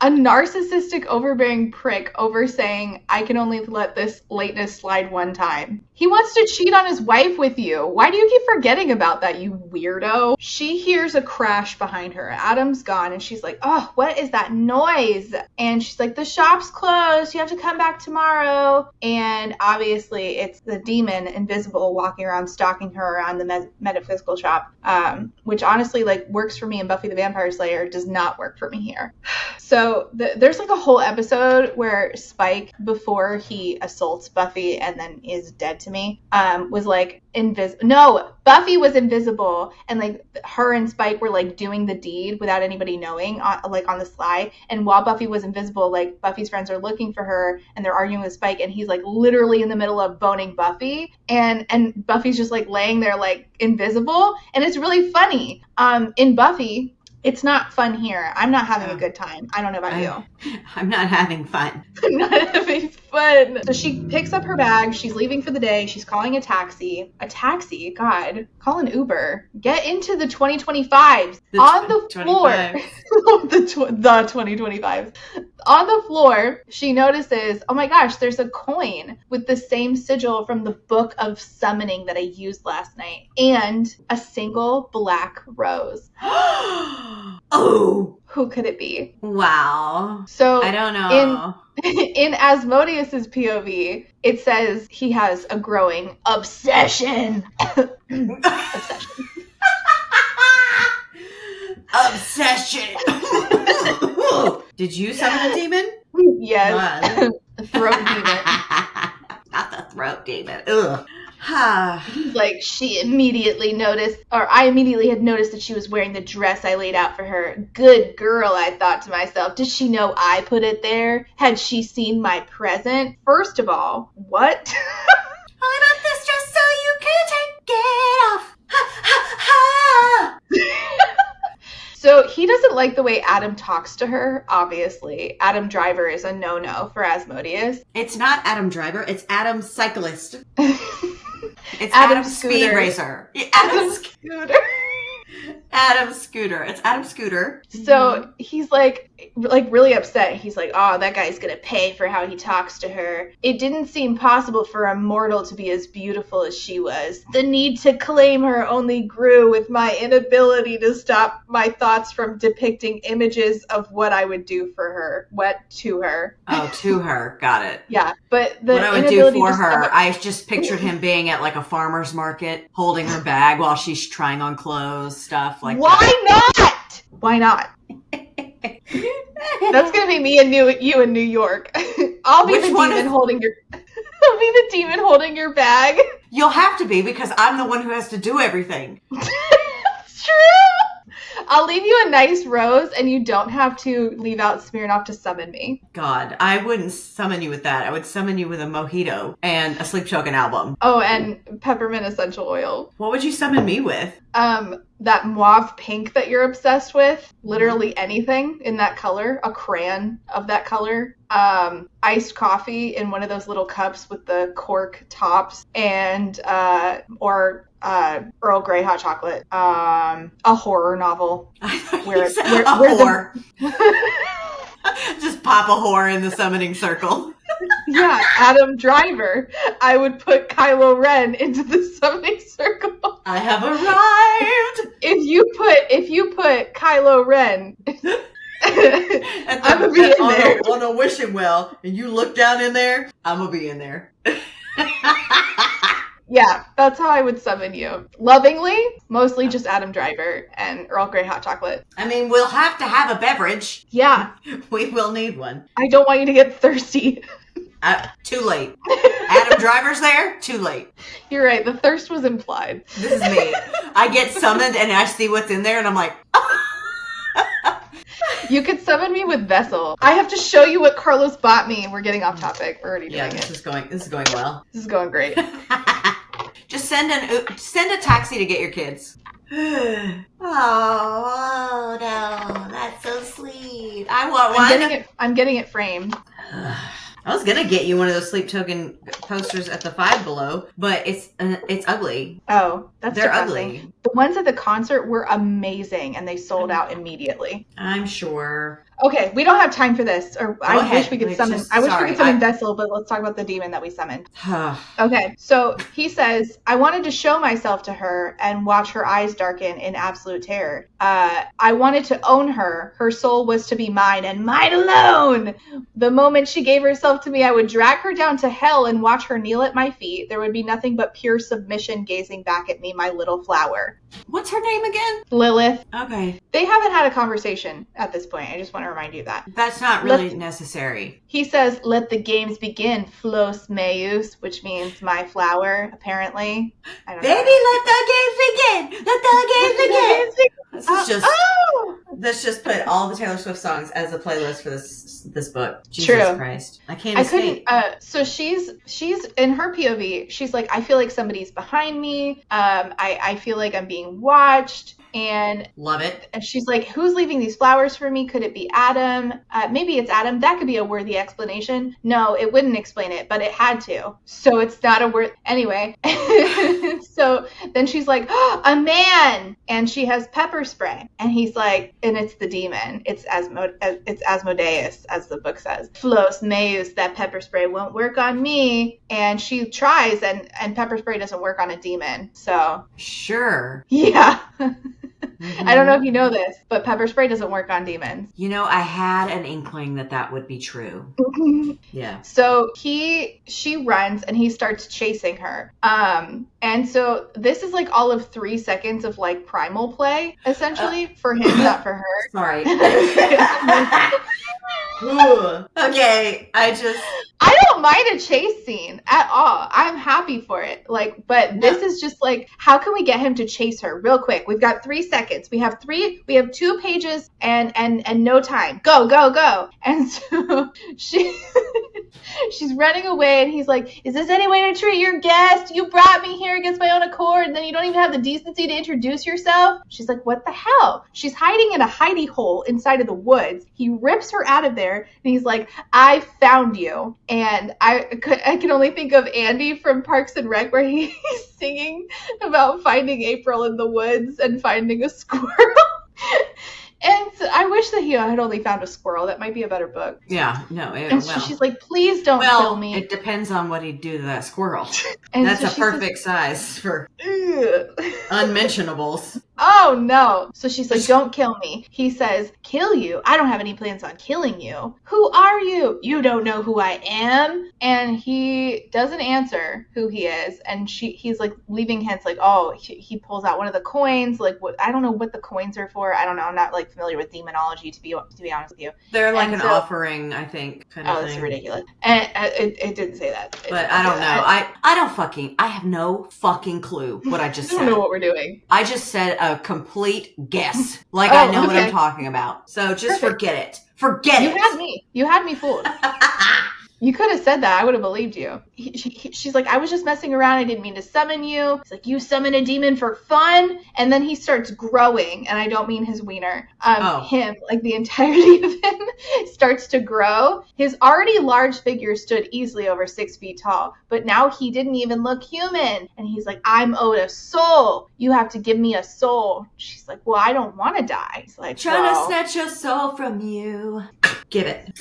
A narcissistic, overbearing prick over saying, I can only let this lateness slide one time. He wants to cheat on his wife with you. Why do you keep forgetting about that, you weirdo? She hears a crash behind her. Adam's gone, and she's like, oh, what is that noise? And she's like, the shop's closed. You have to come back tomorrow. And obviously, it's the demon, Invisible, walking around, stalking her around the metaphysical shop, which honestly, like, works for me in Buffy the Vampire Slayer, does not work for me here. So there's like a whole episode where Spike, before he assaults Buffy and then is dead to me, was like Buffy was invisible, and like her and Spike were like doing the deed without anybody knowing, like on the sly. And while Buffy was invisible, like Buffy's friends are looking for her and they're arguing with Spike, and he's like literally in the middle of boning Buffy, and Buffy's just like laying there like invisible, and it's really funny. In Buffy, it's not fun here. I'm not having a good time. I don't know about you. I'm not having fun. I'm not having fun. So she picks up her bag. She's leaving for the day. She's calling a taxi. A taxi? God. Call an Uber. Get into the 2025s. On the floor. The 2025s. On the floor, she notices, oh my gosh, there's a coin with the same sigil from the Book of Summoning that I used last night. And a single black rose. Oh! Who could it be? Wow. So I don't know. In Asmodeus's POV, it says he has a growing obsession. Obsession. Obsession. Did you summon a demon? Yes. Throat demon. Not the throat demon. Ugh. Like I immediately had noticed that she was wearing the dress I laid out for her. Good girl, I thought to myself. Did she know I put it there? Had she seen my present? First of all, what? I got this dress so you can take it off. Ha, ha, ha. So he doesn't like the way Adam talks to her, obviously. Adam Driver is a no-no for Asmodeus. It's not Adam Driver, it's Adam Cyclist. It's Adam Speed Scooter. Racer. Adam Scooter. Adam Scooter. It's Adam Scooter. So he's like really upset. He's like, oh, that guy's gonna pay for how he talks to her. It didn't seem possible for a mortal to be as beautiful as she was. The need to claim her only grew with my inability to stop my thoughts from depicting images of what I would do for her. What to her. Oh, to her. Got it. Yeah, but the what I would do for her, I just pictured him being at like a farmer's market, holding her bag while she's trying on clothes, stuff like Why that. not? Why not? That's gonna be me and you in New York. I'll be the demon holding your. I'll be the demon holding your bag. You'll have to be because I'm the one who has to do everything. It's true. I'll leave you a nice rose, and you don't have to leave out Smirnoff to summon me. God, I wouldn't summon you with that. I would summon you with a mojito and a Sleep Token album. Oh, and peppermint essential oil. What would you summon me with? That mauve pink that you're obsessed with. Literally anything in that color. A crayon of that color. Iced coffee in one of those little cups with the cork tops, and or Earl Grey hot chocolate. A horror novel. Where whore. Just pop a whore in the summoning circle. Yeah, Adam Driver. I would put Kylo Ren into the summoning circle. I have arrived. If you put Kylo Ren I'm gonna be in there on a wishing well, and you look down in there, I'm gonna be in there. Yeah, that's how I would summon you. Lovingly, mostly just Adam Driver and Earl Grey hot chocolate. I mean, we'll have to have a beverage. Yeah. We will need one. I don't want you to get thirsty. Too late. Adam Driver's there? Too late. You're right. The thirst was implied. This is me. I get summoned and I see what's in there and I'm like, You could summon me with Vessel. I have to show you what Carlos bought me. We're getting off topic. We're already doing it. This is going well. This is going great. Just send a taxi to get your kids. Oh no, that's so sweet. I want one. I'm getting it framed. I was gonna get you one of those Sleep Token posters at the Five Below, but it's ugly. Oh, they're depressing. Ugly. The ones at the concert were amazing, and they sold out immediately. I'm sure. Okay, we don't have time for this. Or I ahead. wish we could summon. I wish we could summon Vessel, but let's talk about the demon that we summoned. Okay, so he says, I wanted to show myself to her and watch her eyes darken in absolute terror. I wanted to own her. Her soul was to be mine and mine alone. The moment she gave herself to me, I would drag her down to hell and watch her kneel at my feet. There would be nothing but pure submission gazing back at me, my little flower. What's her name again? Lilith. Okay. They haven't had a conversation at this point. I just want to remind you that. That's not really necessary. He says, let the games begin, Flos Meus, which means my flower, apparently. I don't know. Baby, let the games begin! Let the games begin! Let's just put all the Taylor Swift songs as a playlist for this book. Jesus Christ. I can't escape. So she's in her POV, she's like, I feel like somebody's behind me. I feel like I'm being watched. And love it. And she's like, who's leaving these flowers for me? Could it be Adam? Maybe it's Adam. That could be a worthy explanation. No, it wouldn't explain it, but it had to. So it's not a word. Anyway. So then she's like, oh, a man. And she has pepper spray. And he's like, and it's the demon. It's Asmodeus, as the book says. Flos Meus, that pepper spray won't work on me. And she tries, and pepper spray doesn't work on a demon. So. Sure. Yeah. Mm-hmm. I don't know if you know this, but pepper spray doesn't work on demons. You know, I had an inkling that would be true. Yeah. So she runs and he starts chasing her. And so this is like all of 3 seconds of like primal play, essentially, for him, not for her. Sorry. Okay, I don't mind a chase scene at all. I'm happy for it. Like, but this is just like, how can we get him to chase her real quick? We've got 3 seconds. We have 2 pages and no time. Go. And so she's running away and he's like, is this any way to treat your guest? You brought me here against my own accord and then you don't even have the decency to introduce yourself? She's like, what the hell? She's hiding in a hidey hole inside of the woods. He rips her out of there and he's like, I found you. And I can only think of Andy from Parks and Rec where he's singing about finding April in the woods and finding a squirrel. And I wish that he had only found a squirrel. That might be a better book. Yeah, no. She's like, please don't kill me. It depends on what he'd do to that squirrel. And that's a perfect size for unmentionables. Oh, no. So she's like, don't kill me. He says, kill you? I don't have any plans on killing you. Who are you? You don't know who I am? And he doesn't answer who he is. And he's like leaving hints like, oh, he pulls out one of the coins. Like, what? I don't know what the coins are for. I don't know. I'm not like familiar with demonology, to be honest with you. They're like an offering, I think, kind of thing. Oh, that's ridiculous. And it didn't say that. But I don't know. I have no fucking clue what I just said. I don't know what we're doing. I just said a complete guess. Like I know what I'm talking about. So just forget it. Forget it. You had me fooled. You could have said that. I would have believed you. She's like, I was just messing around. I didn't mean to summon you. He's like, you summon a demon for fun? And then he starts growing. And I don't mean his wiener. Him, like the entirety of him starts to grow. His already large figure stood easily over 6 feet tall. But now he didn't even look human. And he's like, I'm owed a soul. You have to give me a soul. She's like, well, I don't want to die. He's like, trying to snatch your soul from you. Give it.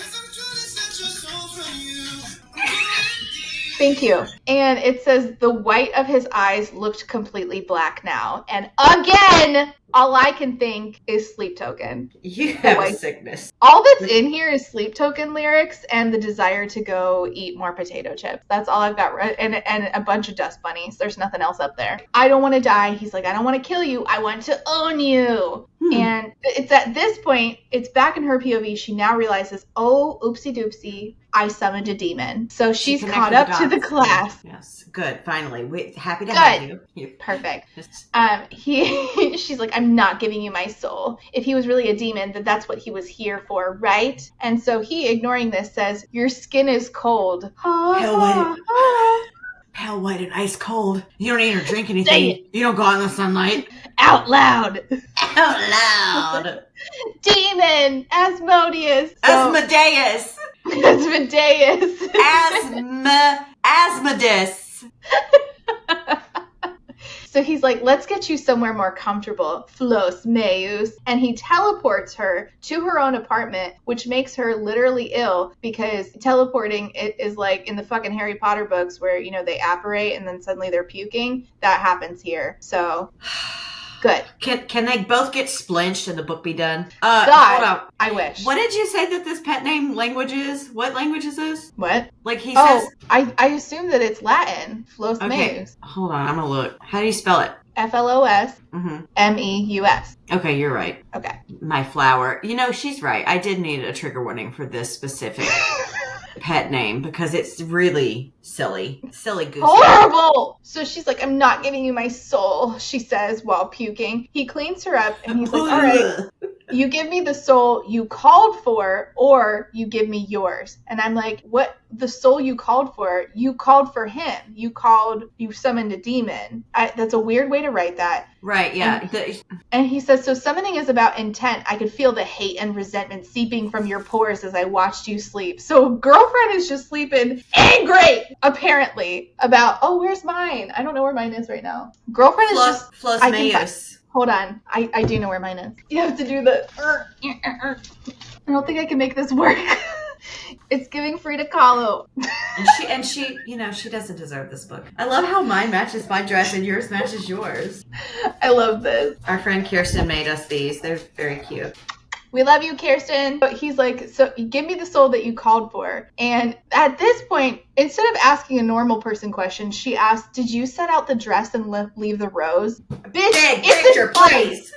Thank you. And it says the white of his eyes looked completely black now. And again, all I can think is Sleep Token. You have a sickness. All that's in here is Sleep Token lyrics and the desire to go eat more potato chips. That's all I've got. And a bunch of dust bunnies. There's nothing else up there. I don't want to die. He's like, I don't want to kill you. I want to own you. And it's at this point, it's back in her POV. She now realizes, oh, oopsie doopsie, I summoned a demon. So she's caught up to the class. Yes, good. Finally, happy to have you. Perfect. She's like, I'm not giving you my soul. If he was really a demon, then that's what he was here for, right? And so he, ignoring this, says, your skin is cold. Pale white and ice cold. You don't eat or drink anything. You don't go out in the sunlight. Out loud. Out loud. Demon. Asmodeus. Asmodeus. Asmodeus. Asmodeus. So he's like, let's get you somewhere more comfortable, Flos Meus. And he teleports her to her own apartment, which makes her literally ill because teleporting is like in the fucking Harry Potter books where, you know, they apparate and then suddenly they're puking. That happens here. So... good. Can they both get splinched and the book be done? God, hold on. I wish. What did you say that this pet name language is? What language is this? What? Like he says... I assume that it's Latin. Flos Meus. Hold on, I'm gonna look. How do you spell it? Flos Meus. Okay, you're right. Okay. My flower. You know, she's right. I did need a trigger warning for this specific pet name because it's really silly. Silly goose. Horrible! So she's like, I'm not giving you my soul, she says while puking. He cleans her up and he's like, all right, you give me the soul you called for or you give me yours. And I'm like, what? The soul you called for him. You summoned a demon. That's a weird way to write that. Right, yeah. And he says, so summoning is about intent. I could feel the hate and resentment seeping from your pores as I watched you sleep. So girlfriend is just sleeping angry, apparently, about, oh, where's mine? I don't know where mine is right now. Girlfriend is just... Flos Meus. Hold on. I do know where mine is. You have to do the... I don't think I can make this work. It's giving Frida Kahlo. and she, you know, she doesn't deserve this book. I love how mine matches my dress and yours matches yours. I love this. Our friend Kirsten made us these. They're very cute. We love you, Kirsten. But he's like, so give me the soul that you called for. And at this point, instead of asking a normal person question, she asked, did you set out the dress and leave the rose? Bitch, picture, please.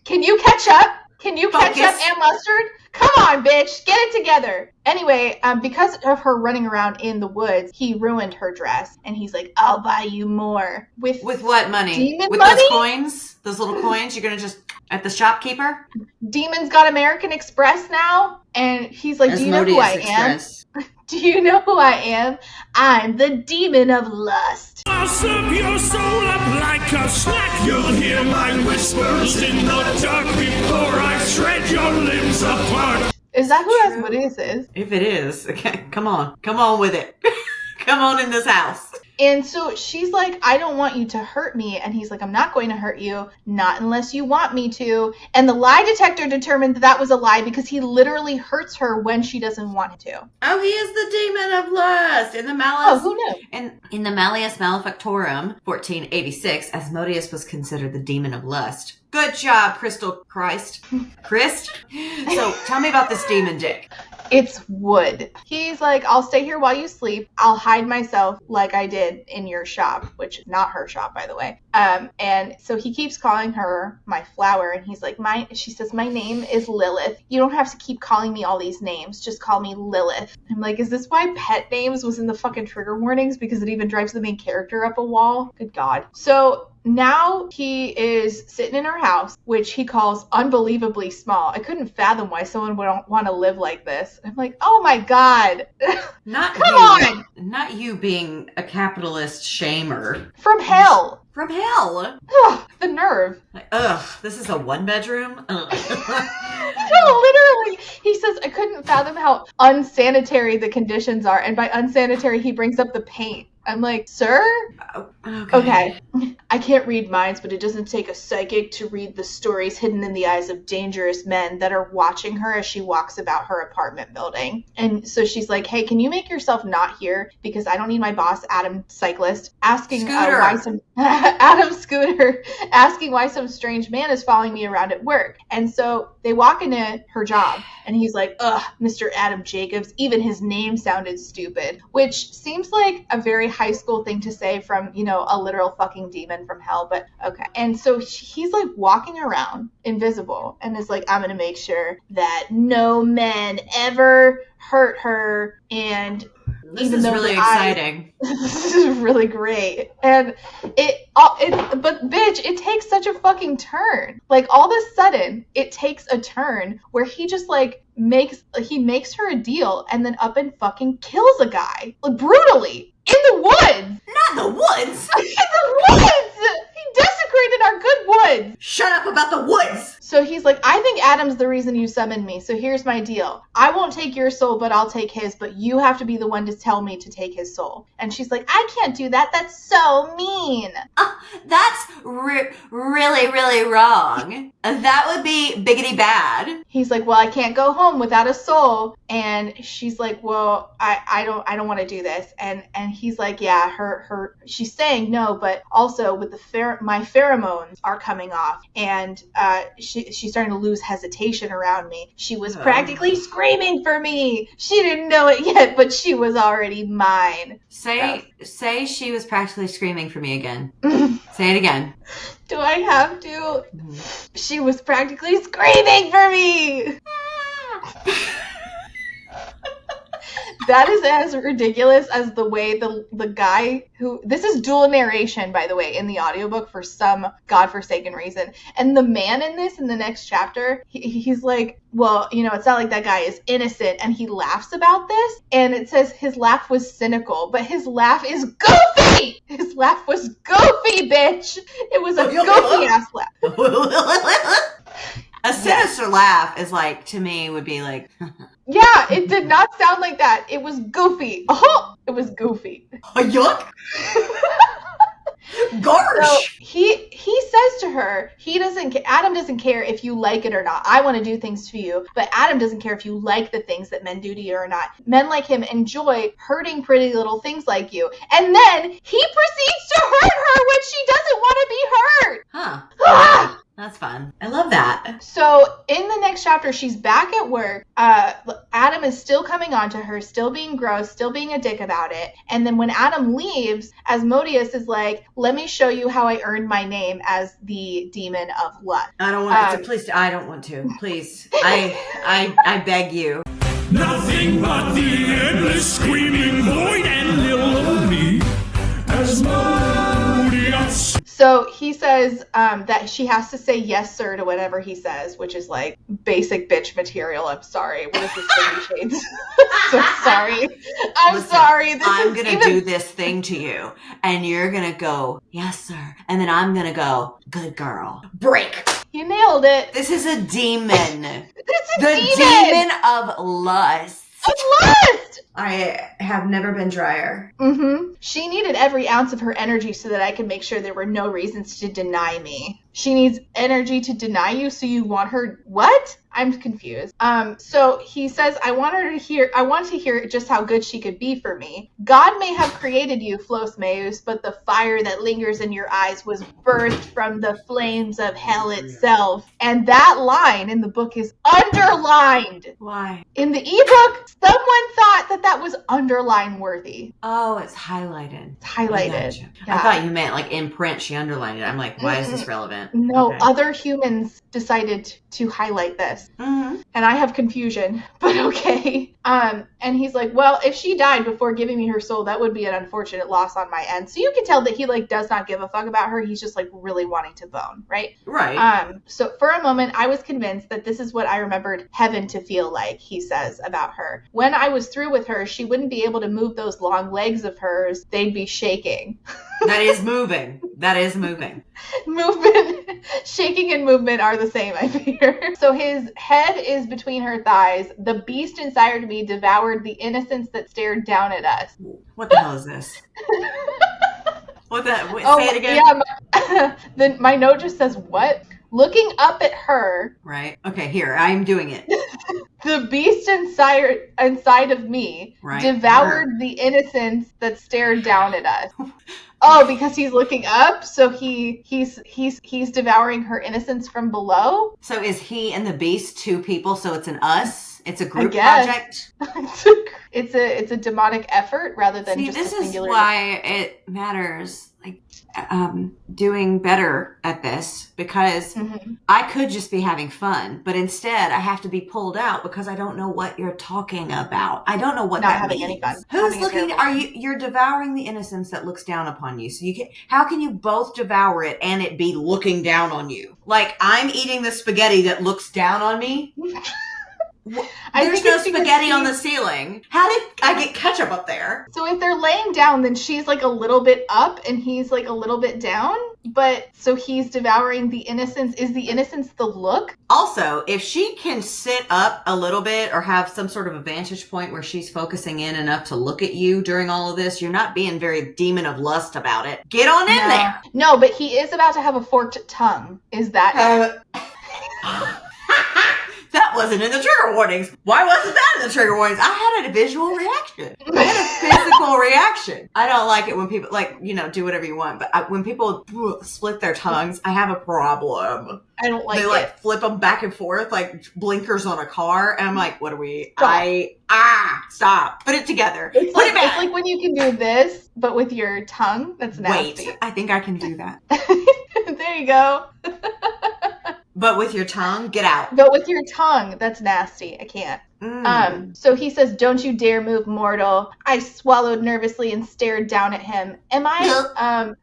Can you catch up? Can you Focus. catch up, Aunt Mustard? Come on, bitch. Get it together. Anyway, because of her running around in the woods, he ruined her dress. And he's like, I'll buy you more. With what money? Demon With money? those coins? Those little coins? You're going to just... At the shopkeeper? Demon's got American Express now. And he's like, do you know who I am? Do you know who I am? I'm the demon of lust. I'll serve your soul up like a snack. You'll hear my whispers in the dark before I shred your limbs apart. Is that who Asmodeus is? If it is, okay, come on. Come on with it. Come on in this house. And so she's like, I don't want you to hurt me. And he's like, I'm not going to hurt you. Not unless you want me to. And the lie detector determined that was a lie because he literally hurts her when she doesn't want him to. Oh, he is the demon of lust. In the Malleus. Oh, who knew? And in the Malleus Maleficarum, 1486, Asmodeus was considered the demon of lust. Good job, Crystal Christ. Christ? So tell me about this demon dick. It's wood. He's like, I'll stay here while you sleep. I'll hide myself like I did in your shop, which is not her shop, by the way. And so he keeps calling her my flower. And he's like, she says, my name is Lilith. You don't have to keep calling me all these names. Just call me Lilith. I'm like, is this why pet names was in the fucking trigger warnings? Because it even drives the main character up a wall. Good God. So now he is sitting in her house, which he calls unbelievably small. I couldn't fathom why someone would want to live like this. I'm like, oh my God. Come on. Not you being a capitalist shamer. From hell. From hell. Ugh, the nerve. Like, this is a one-bedroom? No, literally. He says, I couldn't fathom how unsanitary the conditions are. And by unsanitary, he brings up the paint. I'm like, sir? Okay. I can't read minds, but it doesn't take a psychic to read the stories hidden in the eyes of dangerous men that are watching her as she walks about her apartment building. And so she's like, hey, can you make yourself not here? Because I don't need my boss, Adam Cyclist, asking why some Adam Scooter asking why some strange man is following me around at work. And so they walk into her job and he's like, ugh, Mr. Adam Jacobs, even his name sounded stupid, which seems like a very high school thing to say from, you know, a literal fucking demon from hell, but okay. And so he's like walking around invisible and is like, I'm going to make sure that no men ever hurt her. And this is really exciting. This is really great. And but bitch, it takes such a fucking turn. Like all of a sudden it takes a turn where he just like makes her a deal and then up and fucking kills a guy. Like brutally. In the woods! Not the woods! In the woods! He desecrated our good woods! Shut up about the woods! So he's like, I think Adam's the reason you summoned me. So here's my deal. I won't take your soul, but I'll take his. But you have to be the one to tell me to take his soul. And she's like, I can't do that. That's so mean. That's really, really wrong. That would be biggity bad. He's like, well, I can't go home without a soul. And she's like, well, I don't want to do this. And he's like, yeah, she's saying no, but also with my pheromones are coming off. And she's starting to lose hesitation around me. She was practically screaming for me. She didn't know it yet, but she was already mine. Say she was practically screaming for me again. Say it again. Do I have to? She was practically screaming for me. That is as ridiculous as the way the guy who... This is dual narration, by the way, in the audiobook for some godforsaken reason. And the man in this, in the next chapter, he's like, well, it's not like that guy is innocent. And he laughs about this. And it says his laugh was cynical, but his laugh is goofy! His laugh was goofy, bitch! It was a goofy-ass laugh. A sinister laugh is like, to me, would be like... Yeah, it did not sound like that. It was goofy. Oh, it was goofy. Yuck! Gosh! So he says to her, Adam doesn't care if you like it or not. I want to do things to you, but Adam doesn't care if you like the things that men do to you or not. Men like him enjoy hurting pretty little things like you. And then he proceeds to hurt her when she doesn't want to be hurt. Huh. That's fun. I love that. So in the next chapter, she's back at work. Adam is still coming on to her, still being gross, still being a dick about it. And then when Adam leaves, Asmodeus is like, let me show you how I earned my name as the demon of lust. I don't want to. Please, I don't want to. Please. I beg you. Nothing but the endless screaming void and little me Asmodeus. So he says that she has to say yes, sir, to whatever he says, which is like basic bitch material. I'm sorry. What is this, 50 Shades? So sorry. I'm sorry. I'm going to do this thing to you, and you're going to go, yes, sir. And then I'm going to go, good girl. Break. You nailed it. This is a demon. It's a the demon of lust. Of lust! I have never been drier. Mm-hmm. She needed every ounce of her energy so that I could make sure there were no reasons to deny me. She needs energy to deny you, so you want her... What? I'm confused. So he says, I want to hear just how good she could be for me. God may have created you, Flos Meus, but the fire that lingers in your eyes was birthed from the flames of hell itself. And that line in the book is underlined. Why? In the ebook, someone thought that was underline worthy. Oh, it's highlighted. It's highlighted. Yeah. I thought you meant like in print she underlined it. I'm like, why is this relevant? No, okay. Other humans decided to highlight this. Mm-hmm. And I have confusion, but okay. And he's like, well, if she died before giving me her soul, that would be an unfortunate loss on my end. So you can tell that he like does not give a fuck about her. He's just like really wanting to bone, right? Right. So for a moment, I was convinced that this is what I remembered heaven to feel like, he says about her. When I was through with her, she wouldn't be able to move those long legs of hers. They'd be shaking. That is moving. That is moving. Movement, shaking and movement are the same, I fear. So his head is between her thighs. The beast inside of me devoured the innocence that stared down at us. What the hell is this? What the? Say it again. Yeah, my note just says, what? Looking up at her. Right. Okay, here. I'm doing it. The beast inside of me devoured the innocence that stared down at us. Oh, because he's looking up, so he's devouring her innocence from below. So is he and the beast two people? So it's an us. It's a group project. It's a demonic effort rather than just a singular. This is why it matters. Like doing better at this, because I could just be having fun, but instead I have to be pulled out because I don't know what you're talking about. I don't know what that means. Not having any fun. Who's looking? You're devouring the innocence that looks down upon you. So how can you both devour it and it be looking down on you? Like I'm eating the spaghetti that looks down on me. There's no spaghetti on the ceiling. How did I get ketchup up there? So if they're laying down, then she's like a little bit up and he's like a little bit down. But so he's devouring the innocence. Is the innocence the look? Also, if she can sit up a little bit or have some sort of a vantage point where she's focusing in enough to look at you during all of this, you're not being very demon of lust about it. Get on in there. No, but he is about to have a forked tongue. Is that That wasn't in the trigger warnings. Why wasn't that in the trigger warnings? I had a visual reaction. I had a physical reaction. I don't like it when people, like, you know, do whatever you want. But when people split their tongues, I have a problem. I don't like it. They, like, flip them back and forth like blinkers on a car. And I'm like, what are we? Stop. Put it together. Put it back. It's like when you can do this, but with your tongue. That's nasty. Wait, I think I can do that. There you go. But with your tongue, get out. But with your tongue, that's nasty. I can't. So he says, "Don't you dare move, mortal." I swallowed nervously and stared down at him. Am I?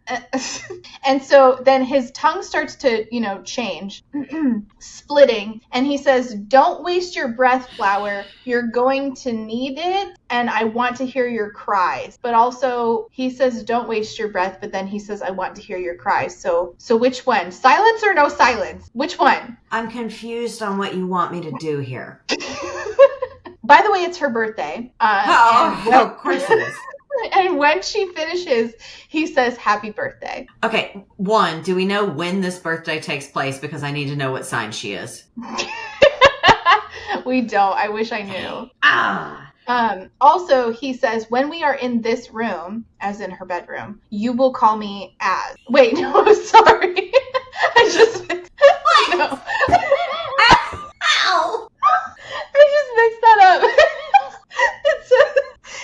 And so then his tongue starts to, you know, change, splitting. And he says, "Don't waste your breath, flower. You're going to need it. And I want to hear your cries." But also he says, "Don't waste your breath." But then he says, "I want to hear your cries." So which one? Silence or no silence? Which one? I'm confused on what you want me to do here. By the way, it's her birthday. Of course it is. And when she finishes, he says, "Happy birthday." Okay, one, do we know when this birthday takes place? Because I need to know what sign she is. We don't. I wish I knew. Also, he says, "When we are in this room," as in her bedroom, "you will call me as." Wait, no, sorry. I just mixed. No. Ow! I just mixed that up.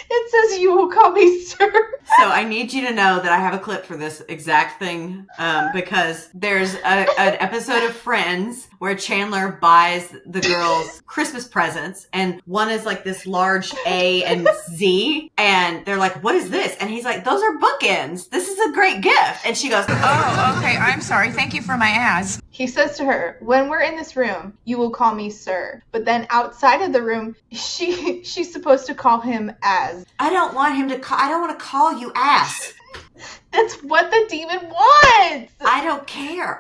It says, "You will call me sir." So I need you to know that I have a clip for this exact thing, because there's an episode of Friends where Chandler buys the girls Christmas presents, and one is like this large A and Z, and they're like, "What is this?" And he's like, "Those are bookends. This is a great gift." And she goes, "Oh, okay. I'm sorry. Thank you for my ads." He says to her, "When we're in this room, you will call me sir." But then outside of the room, she's supposed to call him as. I don't want to call you ass. That's what the demon wants. I don't care.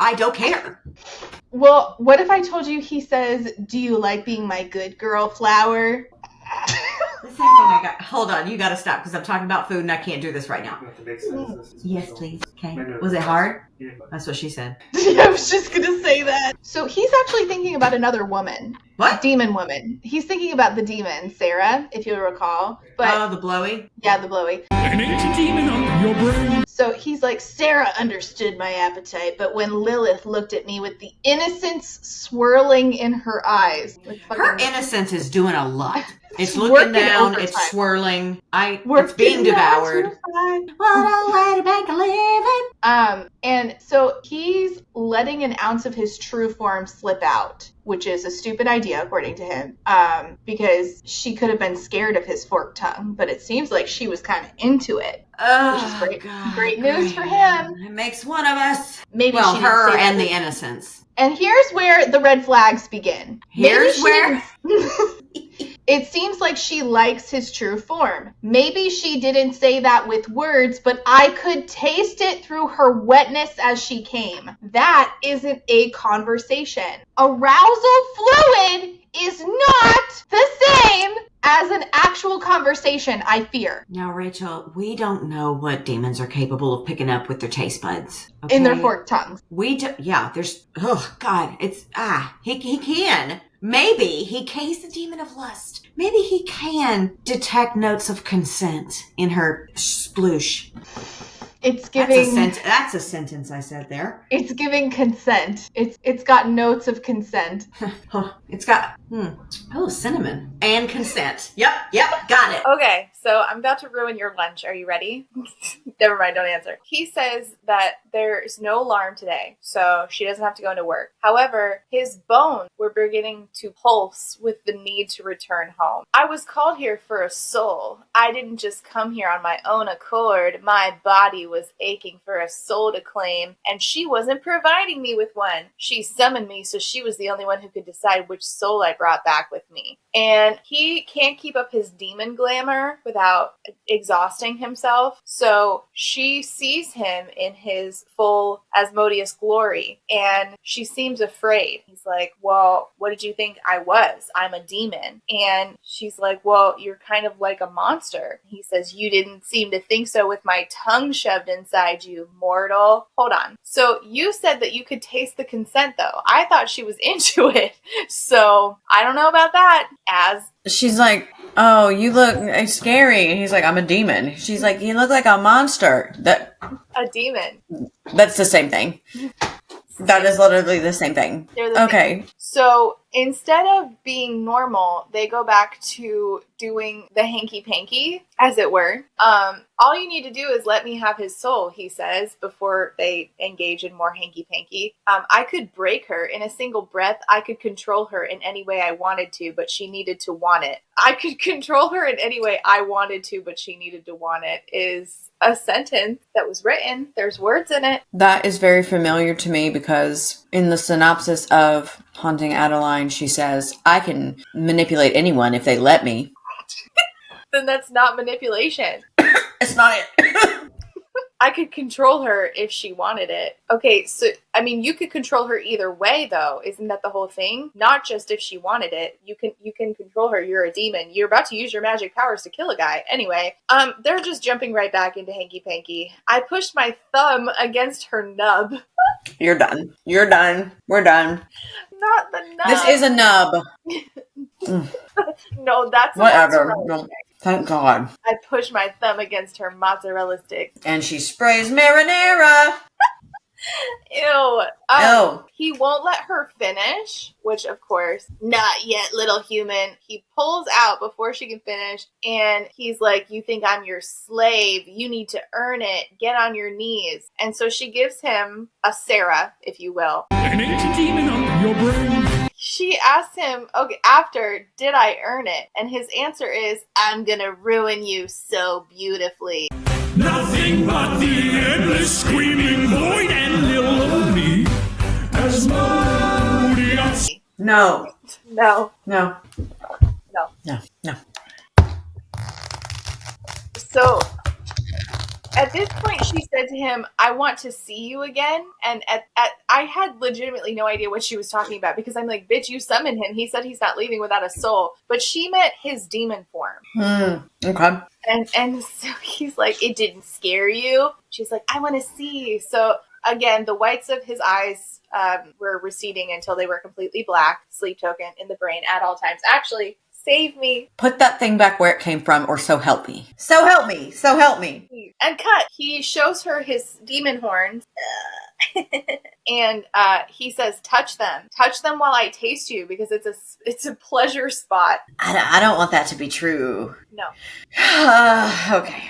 Well, what if I told you he says, "Do you like being my good girl, flower?" The same thing I got. Hold on, you got to stop because I'm talking about food and I can't do this right now. Yes, please. Okay. Was it hard? That's what she said. I was just gonna say that. So he's actually thinking about another woman. What? Demon woman. He's thinking about the demon, Sarah, if you'll recall. But the blowy? Yeah, the blowy. An ancient demon on your brain. So he's like, "Sarah understood my appetite, but when Lilith looked at me with the innocence swirling in her eyes." Her innocence is doing a lot. It's looking down, overtime. it's swirling. It's being devoured. What a way to make a living. And so he's letting an ounce of his true form slip out, which is a stupid idea, according to him, because she could have been scared of his forked tongue, but it seems like she was kind of into it, which is great. Great news for him. It makes one of us. Maybe well, she didn't her say and that. the innocence. And here's where the red flags begin. Here's where... It seems like she likes his true form. Maybe she didn't say that with words, but I could taste it through her wetness as she came. That isn't a conversation. Arousal fluid is not the same as an actual conversation, I fear. Now, Rachel, we don't know what demons are capable of picking up with their taste buds. Okay? In their forked tongues. There's, oh, God, he can. Maybe he's the demon of lust. Maybe he can detect notes of consent in her sploosh. It's giving... That's a sentence I said there. It's giving consent. It's got notes of consent. It's got, cinnamon. And consent. Yep, got it. Okay, So I'm about to ruin your lunch. Are you ready? Never mind, don't answer. He says that there's no alarm today, so she doesn't have to go into work. However, his bones were beginning to pulse with the need to return home. I was called here for a soul. I didn't just come here on my own accord. My body was aching for a soul to claim, and she wasn't providing me with one. She summoned me, so she was the only one who could decide which soul I brought back with me. And he can't keep up his demon glamour without exhausting himself, so she sees him in his full Asmodeus glory, and she seems afraid. He's like, well, what did you think I was? I'm a demon. And she's like, well, you're kind of like a monster. He says, you didn't seem to think so with my tongue shoved inside you, mortal. Hold on. So you said that you could taste the consent, though. I thought she was into it. So I don't know about that. She's like, oh, you look scary. And he's like, I'm a demon. She's like, you look like a monster. A demon. That's the same thing. That is literally the same thing. Okay. Same. So instead of being normal, they go back to doing the hanky-panky, as it were. All you need to do is let me have his soul, he says, before they engage in more hanky-panky. I could break her in a single breath. I could control her in any way I wanted to, but she needed to want it. I could control her in any way I wanted to, but she needed to want it, is a sentence that was written. There's words in it. That is very familiar to me because in the synopsis of Haunting Adeline, she says, I can manipulate anyone if they let me. Then that's not manipulation. It's not it. I could control her if she wanted it. Okay, so, I mean, you could control her either way, though. Isn't that the whole thing? Not just if she wanted it. You can control her. You're a demon. You're about to use your magic powers to kill a guy. Anyway, they're just jumping right back into hanky-panky. I pushed my thumb against her nub. You're done. You're done. We're done. Not the nub. This is a nub. No, that's whatever. No, thank God. I pushed my thumb against her mozzarella stick. And she sprays marinara. Ew. Ew. He won't let her finish, which, of course, not yet, little human. He pulls out before she can finish, and he's like, you think I'm your slave? You need to earn it. Get on your knees. And so she gives him a Sarah, if you will. An ancient demon on your brain. She asks him, okay, after, did I earn it? And his answer is, I'm gonna ruin you so beautifully. Nothing but the endless screaming void and little lonely Asmodeus. No. No. No. No. No. No. So, at this point, she said to him, I want to see you again. And I had legitimately no idea what she was talking about because I'm like, bitch, you summoned him. He said he's not leaving without a soul. But she meant his demon form. Okay. And so he's like, it didn't scare you? She's like, I want to see. So, again, the whites of his eyes were receding until they were completely black. Sleep token in the brain at all times. Actually, save me. Put that thing back where it came from, or so help me. So help me. So help me. And cut. He shows her his demon horns. And he says, touch them while I taste you, because it's a pleasure spot. I don't want that to be true. No. Okay.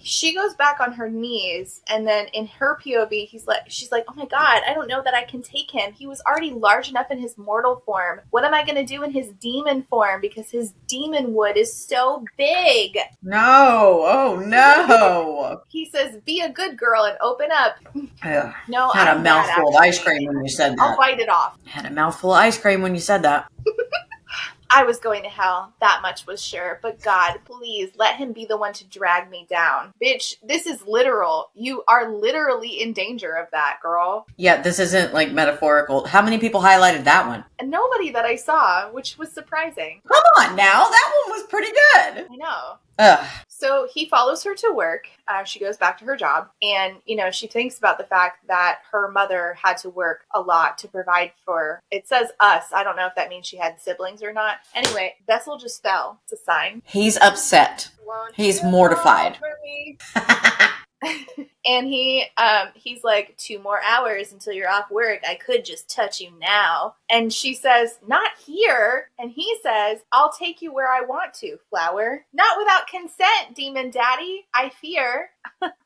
She goes back on her knees, and then in her POV, she's like, oh my God, I don't know that I can take him. He was already large enough in his mortal form. What am I going to do in his demon form? Because his demon wood is so big. No. Oh, no. He says, be a good girl and open up. No, I had a mouthful of ice cream when you said that. I'll bite it off. I had a mouthful of ice cream when you said that. I was going to hell. That much was sure. But God, please let him be the one to drag me down. Bitch, this is literal. You are literally in danger of that, girl. Yeah, this isn't like metaphorical. How many people highlighted that one? And nobody that I saw, which was surprising. Come on now. That one was pretty good. I know. Ugh. So he follows her to work. She goes back to her job. And, she thinks about the fact that her mother had to work a lot to provide for, it says us. I don't know if that means she had siblings or not. Anyway, Bessel just fell. It's a sign. He's upset. He's mortified. And he's like, 2 more hours until you're off work. I could just touch you now. And she says, not here. And he says, I'll take you where I want to, Flower. Not without consent, Demon Daddy, I fear.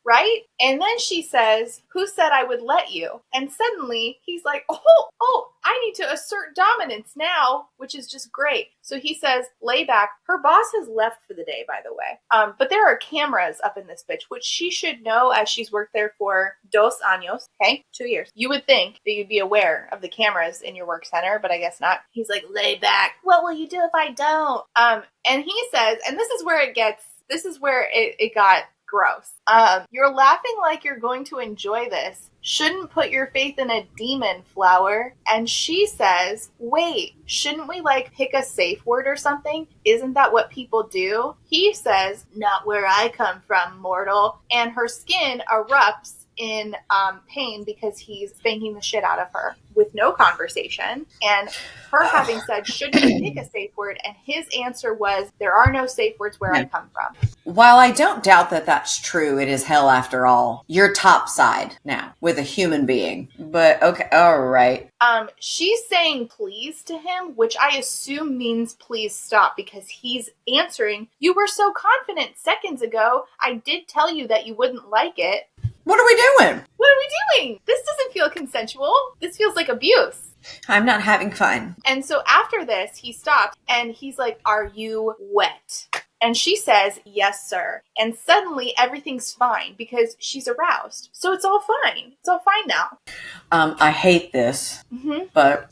Right? And then she says, who said I would let you? And suddenly he's like, oh, I need to assert dominance now, which is just great. So he says, lay back. Her boss has left for the day, by the way. But there are cameras up in this bitch, which she should know as she's worked there for 2 años, okay? 2 years. You would think that you'd be aware of the cameras in your work center, but I guess not. He's like, lay back. What will you do if I don't? And he says, and this is where it got gross. You're laughing like you're going to enjoy this. Shouldn't put your faith in a demon, Flower. And she says, wait, shouldn't we pick a safe word or something? Isn't that what people do? He says, not where I come from, mortal. And her skin erupts in pain because he's spanking the shit out of her with no conversation. And her having said, shouldn't we pick a safe word? And his answer was, there are no safe words where I come from. While I don't doubt that that's true, it is hell after all. You're topside now with a human being. But okay, all right. She's saying please to him, which I assume means please stop, because he's answering, you were so confident seconds ago. I did tell you that you wouldn't like it. What are we doing? What are we doing? This doesn't feel consensual. This feels like abuse. I'm not having fun. And so after this, he stops and he's like, are you wet? And she says, yes, sir. And suddenly everything's fine because she's aroused. So it's all fine. It's all fine now. I hate this, but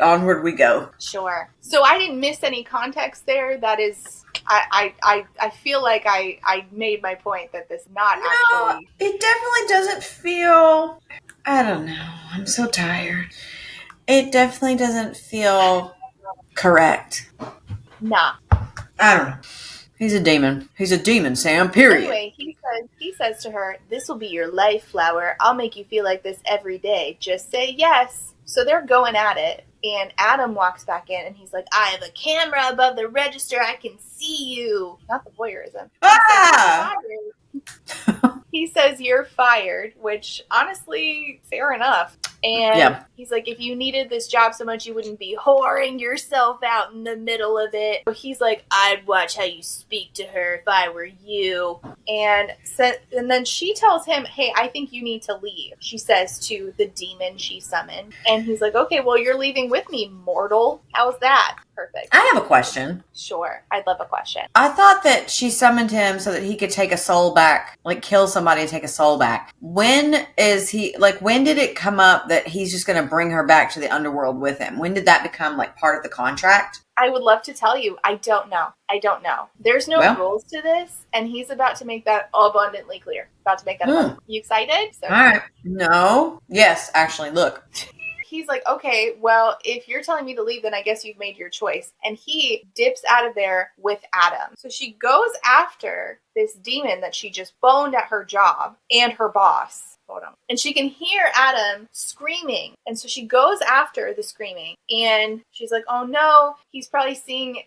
onward we go. Sure. So I didn't miss any context there. That is, I feel like I made my point that this not actually. It definitely doesn't feel, I don't know. I'm so tired. It definitely doesn't feel correct. Nah. I don't know. He's a demon. He's a demon, Sam, period. Anyway, he says to her, this will be your life, Flower. I'll make you feel like this every day. Just say yes. So they're going at it. And Adam walks back in and he's like, I have a camera above the register. I can see you. Not the voyeurism. He says, you're fired, which honestly, fair enough. And he's like, if you needed this job so much, you wouldn't be whoring yourself out in the middle of it. So he's like, I'd watch how you speak to her if I were you. And then she tells him, hey, I think you need to leave. She says to the demon she summoned. And he's like, okay, well, you're leaving with me, mortal. How's that? Perfect. I have a question. Sure. I'd love a question. I thought that she summoned him so that he could take a soul back, kill somebody and take a soul back. When did it come up that he's just going to bring her back to the underworld with him? When did that become part of the contract? I would love to tell you. I don't know. There's no rules to this, and he's about to make that abundantly clear. You excited? So, all right. No. Yes, actually, look. He's like, okay, well, if you're telling me to leave, then I guess you've made your choice. And he dips out of there with Adam. So she goes after this demon that she just boned at her job and her boss. Hold on. And she can hear Adam screaming. And so she goes after the screaming. And she's like, oh no, he's probably seeing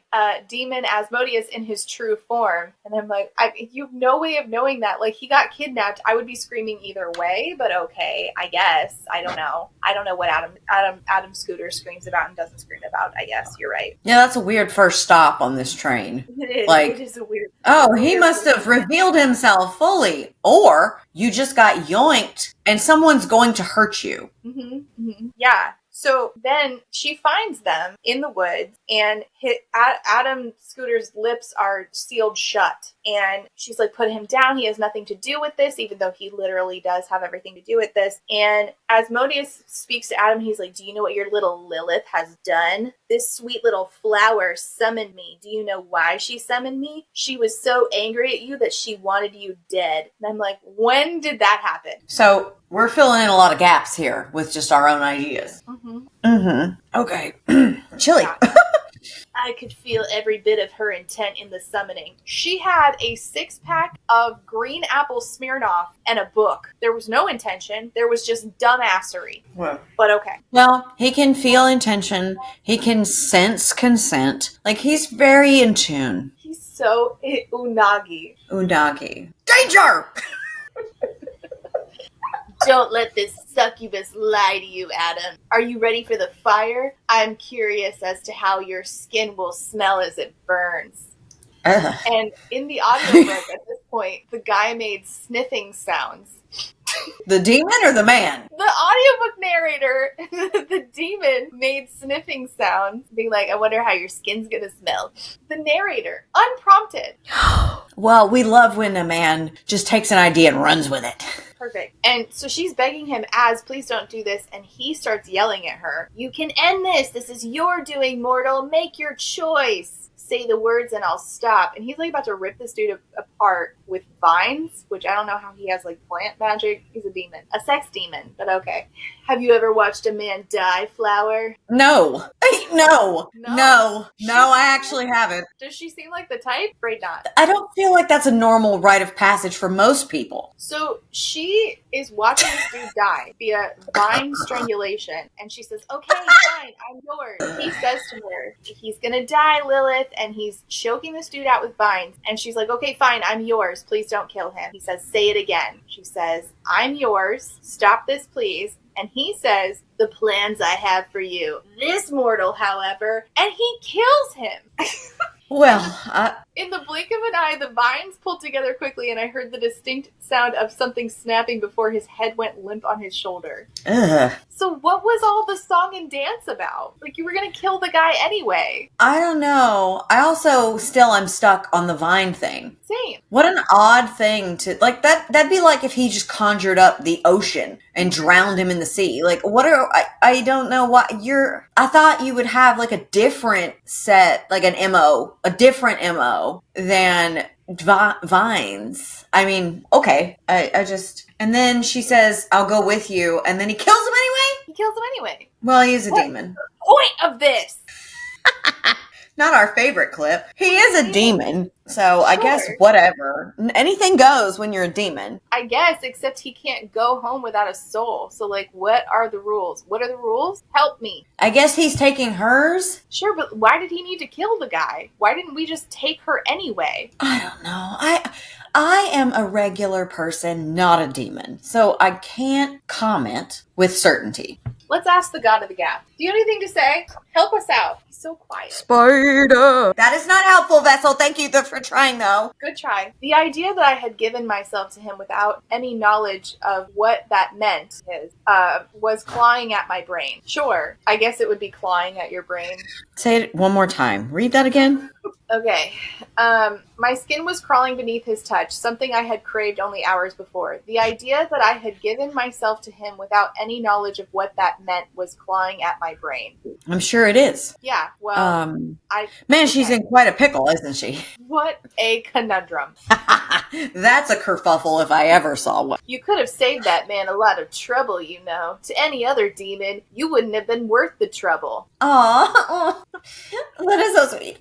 demon Asmodeus in his true form. And I'm like, you have no way of knowing that. He got kidnapped. I would be screaming either way, but okay, I guess. I don't know. I don't know what Adam Scooter screams about and doesn't scream about, I guess. You're right. Yeah, that's a weird first stop on this train. It is. It is a weird. Oh, he must have revealed himself fully. Or you just got yoinked and someone's going to hurt you. Yeah. So then she finds them in the woods, and Adam Scooter's lips are sealed shut. And she's like, put him down. He has nothing to do with this, even though he literally does have everything to do with this. And Asmodeus speaks to Adam. He's like, do you know what your little Lilith has done? This sweet little flower summoned me. Do you know why she summoned me? She was so angry at you that she wanted you dead. And I'm like, when did that happen? So we're filling in a lot of gaps here with just our own ideas. Okay. Chilly. I could feel every bit of her intent in the summoning. She had a 6-pack of green apple Smirnoff and a book. There was no intention. There was just dumbassery. Well, but okay. Well, he can feel intention. He can sense consent. He's very in tune. He's so unagi. Unagi. Danger! Don't let this succubus lie to you, Adam. Are you ready for the fire? I'm curious as to how your skin will smell as it burns. And in the audiobook at this point, the guy made sniffing sounds. The demon or the man? The audiobook narrator, the demon, made sniffing sounds, being like, I wonder how your skin's gonna smell. The narrator, unprompted. Well, we love when a man just takes an idea and runs with it. Perfect. And so she's begging him, please don't do this. And he starts yelling at her. You can end this. This is your doing, mortal. Make your choice. Say the words and I'll stop. And he's like about to rip this dude apart with vines, which I don't know how he has like plant magic. He's a demon. A sex demon, but okay. Have you ever watched a man die, Flower? No. No, I actually haven't. Does she seem like the type? Afraid not. I don't feel like that's a normal rite of passage for most people. So she is watching this dude die via vine strangulation, and she says, okay, fine, I'm yours. He says to her, he's gonna die, Lilith, and he's choking this dude out with vines, and she's like, okay, fine, I'm yours, please don't kill him. He says, say it again. She says, I'm yours, stop this, please. And he says, the plans I have for you. This mortal, however, and he kills him. Well, in the blink of an eye, the vines pulled together quickly, and I heard the distinct sound of something snapping before his head went limp on his shoulder. Ugh. So what was all the song and dance about? Like, you were going to kill the guy anyway. I don't know. I also I'm stuck on the vine thing. Same. What an odd thing to, like, that'd be like if he just conjured up the ocean and drowned him in the sea. Like, I don't know what I thought you would have like a different set, like a different MO than vines. I mean, okay. And then she says, I'll go with you. And then he kills him anyway? He kills him anyway. Well, he is a demon. Point of this. Not our favorite clip. He is a demon. So I guess whatever. Anything goes when you're a demon. I guess, except he can't go home without a soul. So, like, what are the rules? What are the rules? Help me. I guess he's taking hers? Sure, but why did he need to kill the guy? Why didn't we just take her anyway? I don't know. I am a regular person, not a demon. So I can't comment with certainty. Let's ask the god of the gap. Do you have anything to say? Help us out. He's so quiet. Spider! That is not helpful, Vessel. Thank you for trying, though. Good try. The idea that I had given myself to him without any knowledge of what that meant was clawing at my brain. Sure, I guess it would be clawing at your brain. Say it one more time. Read that again. Okay. My skin was crawling beneath his touch, something I had craved only hours before. The idea that I had given myself to him without any knowledge of what that meant was clawing at my brain. I'm sure it is. Yeah, well, she's in quite a pickle, isn't she? What a conundrum. That's a kerfuffle if I ever saw one. You could have saved that man a lot of trouble, you know. To any other demon, you wouldn't have been worth the trouble. Aw, that is so sweet.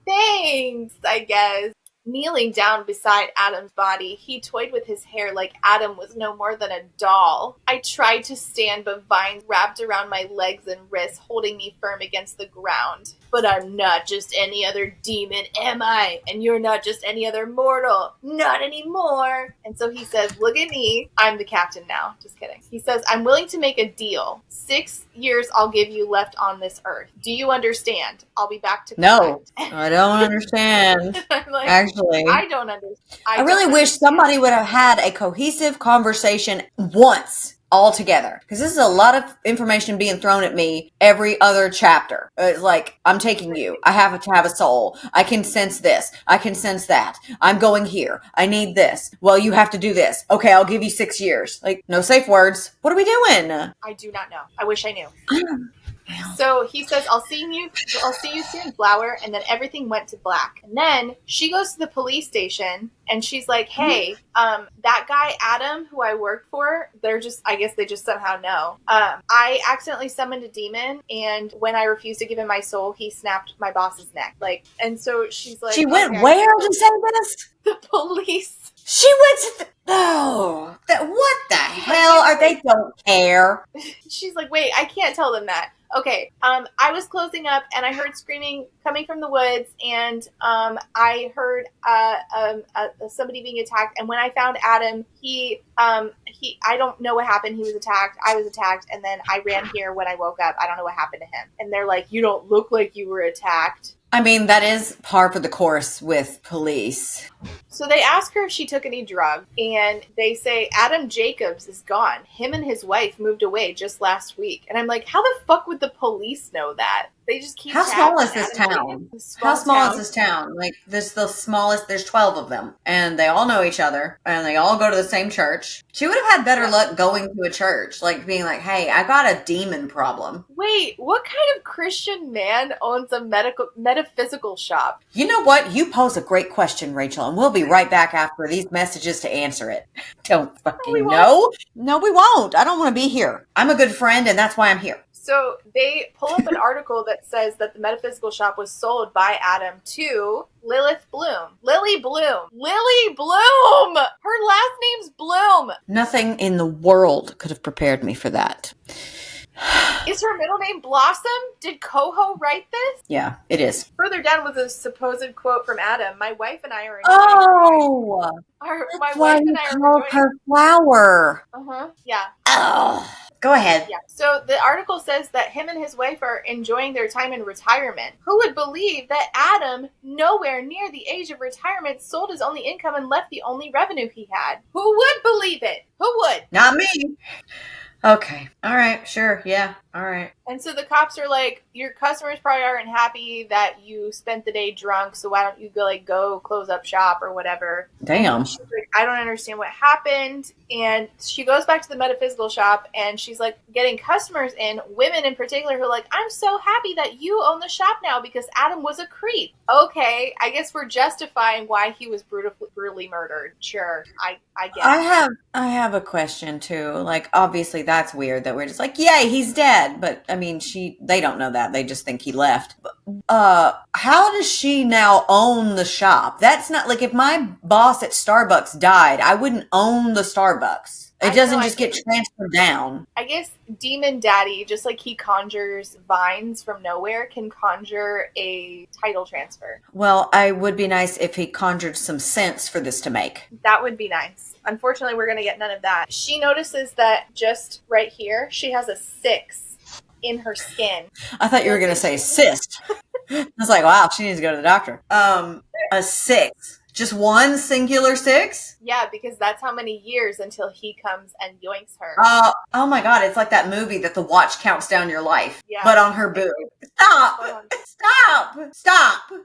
Thanks, I guess. Kneeling down beside Adam's body, he toyed with his hair like Adam was no more than a doll. I tried to stand, but vines wrapped around my legs and wrists, holding me firm against the ground. But I'm not just any other demon, am I? And you're not just any other mortal. Not anymore. And so he says, look at me. I'm the captain now. Just kidding. He says, I'm willing to make a deal. 6 years I'll give you left on this earth. Do you understand? I'll be back to No, I don't understand. I'm like, actually, I don't understand. I really wish somebody would have had a cohesive conversation once. All together, because this is a lot of information being thrown at me every other chapter. It's like, I'm taking you. I have to have a soul. I can sense this. I can sense that. I'm going here. I need this. Well, you have to do this. Okay, I'll give you 6 years. Like, no safe words. What are we doing? I do not know. I wish I knew. So he says, I'll see you soon, Flower. And then everything went to black. And then she goes to the police station and she's like, hey, that guy, Adam, who I worked for, I guess they just somehow know. I accidentally summoned a demon. And when I refused to give him my soul, he snapped my boss's neck. And so she's like, she went where to say this? The police. She went to what the hell? They don't care. She's like, wait, I can't tell them that. Okay, I was closing up and I heard screaming coming from the woods, and I heard somebody being attacked. And when I found Adam, I don't know what happened. He was attacked. I was attacked, and then I ran here when I woke up. I don't know what happened to him. And they're like, "You don't look like you were attacked." I mean, that is par for the course with police. So they ask her if she took any drugs, and they say Adam Jacobs is gone. Him and his wife moved away just last week. And I'm like, how the fuck would the police know that? They just keep How small is tagging this Adam town? Jacobs. How small town. is this town? Like, this is the smallest. There's 12 of them, and they all know each other, and they all go to the same church. She would have had better luck going to a church, like being like, "Hey, I got a demon problem." Wait, what kind of Christian man owns a metaphysical shop? You know what? You pose a great question, Rachel, and we'll be right back after these messages to answer it. Don't fucking know. No, we won't. I don't want to be here. I'm a good friend, and that's why I'm here. So they pull up an article that says that the metaphysical shop was sold by Adam to Lilith Bloom. Lily Bloom. Lily Bloom! Her last name's Bloom. Nothing in the world could have prepared me for that. Is her middle name Blossom? Did Coho write this? Yeah, it is. Further down was a supposed quote from Adam. My wife and I are Oh! my wife and I are enjoying her flower. Yeah. Oh. Go ahead. Yeah. So the article says that him and his wife are enjoying their time in retirement. Who would believe that Adam, nowhere near the age of retirement, sold his only income and left the only revenue he had? Who would believe it? Who would? Not me. Okay. All right. Sure. Yeah. All right. And so the cops are like, your customers probably aren't happy that you spent the day drunk, so why don't you go close up shop or whatever. Damn. She's like, I don't understand what happened. And she goes back to the metaphysical shop, and she's like getting customers in, women in particular, who are like, I'm so happy that you own the shop now because Adam was a creep. Okay, I guess we're justifying why he was brutally murdered. Sure, I guess. I have a question too. Like, obviously that's weird that we're just like, yay, he's dead. But I mean, they don't know that. They just think he left. How does she now own the shop? That's not like, if my boss at Starbucks died, I wouldn't own the Starbucks. It doesn't just get transferred down. I guess Demon Daddy, just like he conjures vines from nowhere, can conjure a title transfer. Well, I would be nice if he conjured some sense for this to make. That would be nice. Unfortunately, we're going to get none of that. She notices that just right here, she has a 6 in her skin. I thought you were going to say cyst. I was like, wow, she needs to go to the doctor. A 6. Just one singular 6? Yeah, because that's how many years until he comes and yoinks her. Oh my God. It's like that movie that the watch counts down your life, yeah. But on her boob. Stop!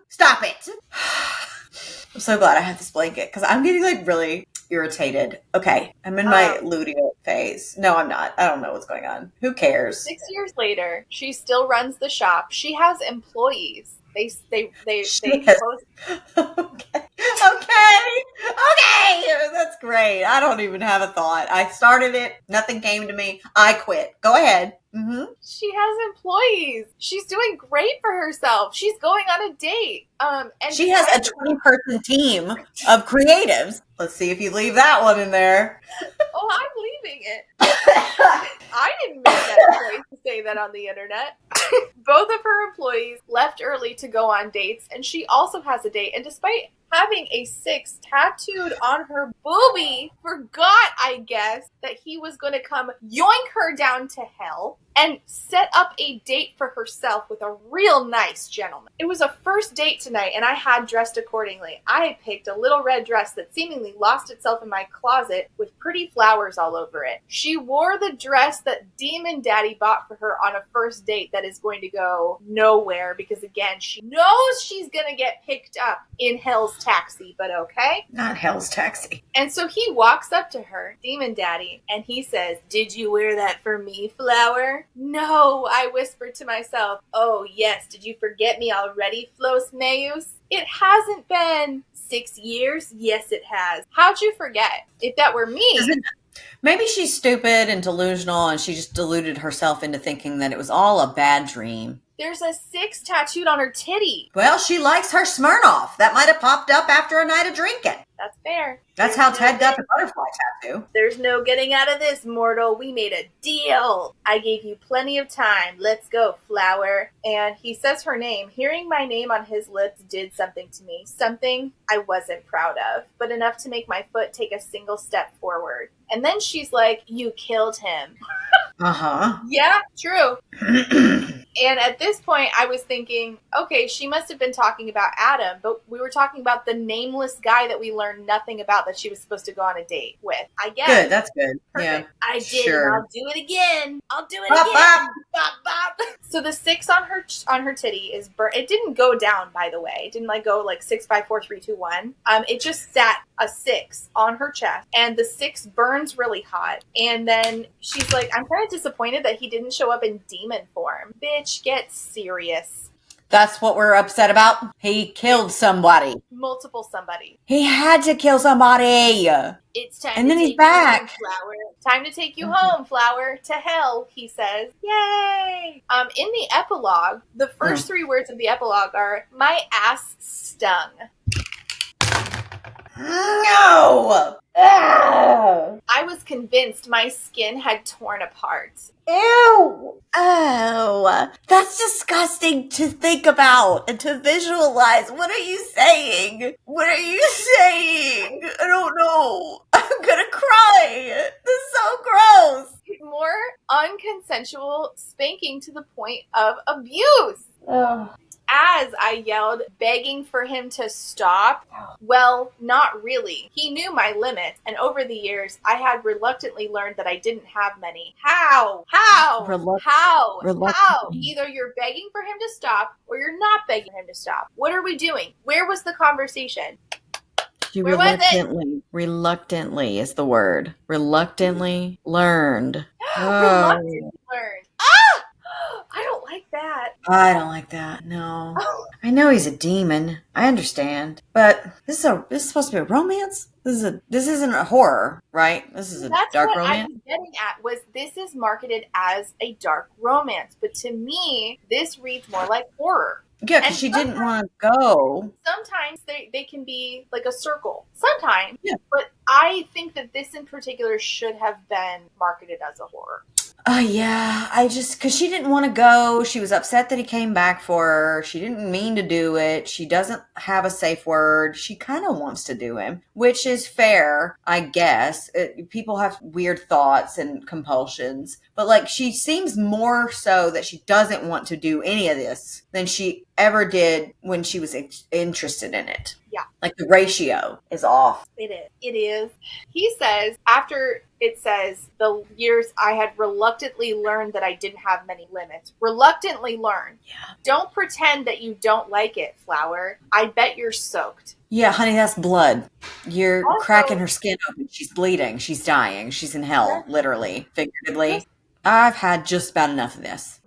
Stop it. I'm so glad I have this blanket because I'm getting like really irritated. Okay. I'm in my luteal phase. No, I'm not. I don't know what's going on. Who cares? 6 years later, she still runs the shop. She has employees. They Okay. That's great. I don't even have a thought. I started it. Nothing came to me. I quit. Go ahead. Mm-hmm. She has employees. She's doing great for herself. She's going on a date. And she has a 20-person team of creatives. Let's see if you leave that one in there. Oh, I'm leaving it. I didn't make that choice to say that on the internet. Both of her employees left early to go on dates, and she also has a date. And despite having a 6 tattooed on her boobie, forgot, I guess, that he was going to come yoink her down to hell and set up a date for herself with a real nice gentleman. It was a first date tonight, and I had dressed accordingly. I had picked a little red dress that seemingly lost itself in my closet with pretty flowers all over it. She wore the dress that Demon Daddy bought for her on a first date that is going to go nowhere because, again, she knows she's going to get picked up in Hell's Taxi, but okay? Not Hell's Taxi. And so he walks up to her, Demon Daddy, and he says, "Did you wear that for me, flower?" "No," I whispered to myself. "Oh, yes, did you forget me already, Flos Meus?" "It hasn't been 6 years." "Yes, it has." "How'd you forget?" "If that were me." Maybe she's stupid and delusional, and she just deluded herself into thinking that it was all a bad dream. There's a 6 tattooed on her titty. Well, she likes her Smirnoff. That might have popped up after a night of drinking. That's fair. That's how Ted got the butterfly tattoo. There's no getting out of this, mortal. We made a deal. I gave you plenty of time. Let's go, Flower. And he says her name. Hearing my name on his lips did something to me. Something I wasn't proud of, but enough to make my foot take a single step forward. And then she's like, you killed him. Uh-huh. Yeah, true. And at this point, I was thinking, okay, she must have been talking about Adam, but we were talking about the nameless guy that we learned nothing about that she was supposed to go on a date with. I guess. Good, that's good. Perfect. Yeah. I did. Sure. I'll do it again. I'll do it Bop, again. bop. Bop, bop. So the 6 on her titty is burnt. It didn't go down, by the way. It didn't go 6, 5, 4, 3, 2, 1. It just sat a 6 on her chest, and the 6 burns really hot. And then she's like, I'm kind of disappointed that he didn't show up in demon form. Bitch, get serious. That's what we're upset about. He killed somebody. Multiple somebody. He had to kill somebody. It's time And to then take he's back. you home, Flower. Time to take you home, Flower. To hell, he says. Yay! In the epilogue, the first 3 words of the epilogue are, my ass stung. No! I was convinced my skin had torn apart. Ew! Oh, that's disgusting to think about and to visualize. What are you saying? What are you saying? I don't know. I'm gonna cry. This is so gross. More unconsensual spanking to the point of abuse. Ugh. As I yelled, begging for him to stop, well, not really. He knew my limits, and over the years, I had reluctantly learned that I didn't have many. How? How? How? Either you're begging for him to stop, or you're not begging him to stop. What are we doing? Where was the conversation? She Where was it? reluctantly is the word. Reluctantly learned. Reluctantly learned. I don't like that. I don't like that. No. I know he's a demon. I understand. But this is supposed to be a romance? This isn't a horror, right? This is a dark romance. I was getting at was this is marketed as a dark romance, but to me, this reads more like horror. Yeah, because she didn't want to go. Sometimes they can be like a circle. Sometimes. Yeah. But I think that this in particular should have been marketed as a horror. Yeah, because she didn't want to go. She was upset that he came back for her. She didn't mean to do it. She doesn't have a safe word. She kind of wants to do him, which is fair, I guess. People have weird thoughts and compulsions, but she seems more so that she doesn't want to do any of this than she ever did when she was interested in it. Yeah. The ratio is off. It is. He says, after it says, the years I had reluctantly learned that I didn't have many limits. Reluctantly learn. Yeah. Don't pretend that you don't like it, Flower. I bet you're soaked. Yeah, honey, that's blood. You're cracking her skin open. She's bleeding. She's dying. She's in hell, literally, figuratively. I've had just about enough of this.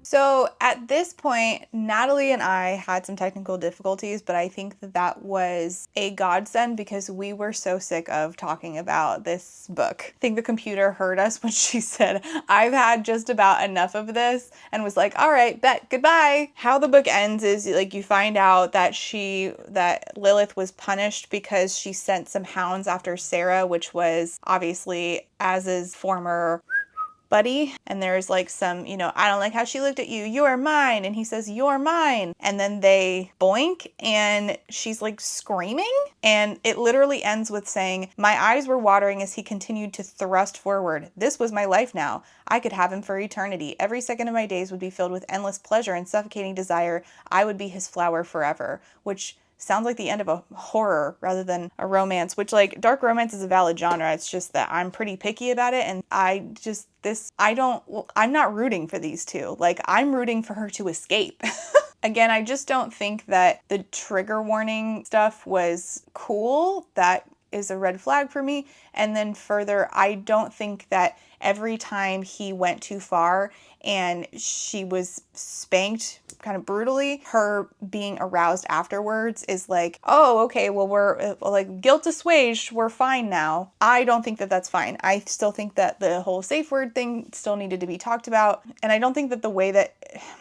So at this point, Natalie and I had some technical difficulties, but I think that was a godsend because we were so sick of talking about this book. I think the computer heard us when she said, I've had just about enough of this, and was like, all right, bet, goodbye. How the book ends is you find out that Lilith was punished because she sent some hounds after Sarah, which was obviously Az's former buddy, and there's some, I don't like how she looked at you, you're mine, and he says, you're mine, and then they boink, and she's screaming, and it literally ends with saying, my eyes were watering as he continued to thrust forward. This was my life now. I could have him for eternity. Every second of my days would be filled with endless pleasure and suffocating desire. I would be his flower forever, which sounds like the end of a horror rather than a romance, which dark romance is a valid genre. It's just that I'm pretty picky about it, and I'm not rooting for these two. I'm rooting for her to escape. Again, I just don't think that the trigger warning stuff was cool. That is a red flag for me. And then further, I don't think that every time he went too far and she was spanked kind of brutally, her being aroused afterwards is like, oh, okay, well, we're like guilt assuaged, we're fine now. I don't think that that's fine. I still think that the whole safe word thing still needed to be talked about. And I don't think that the way that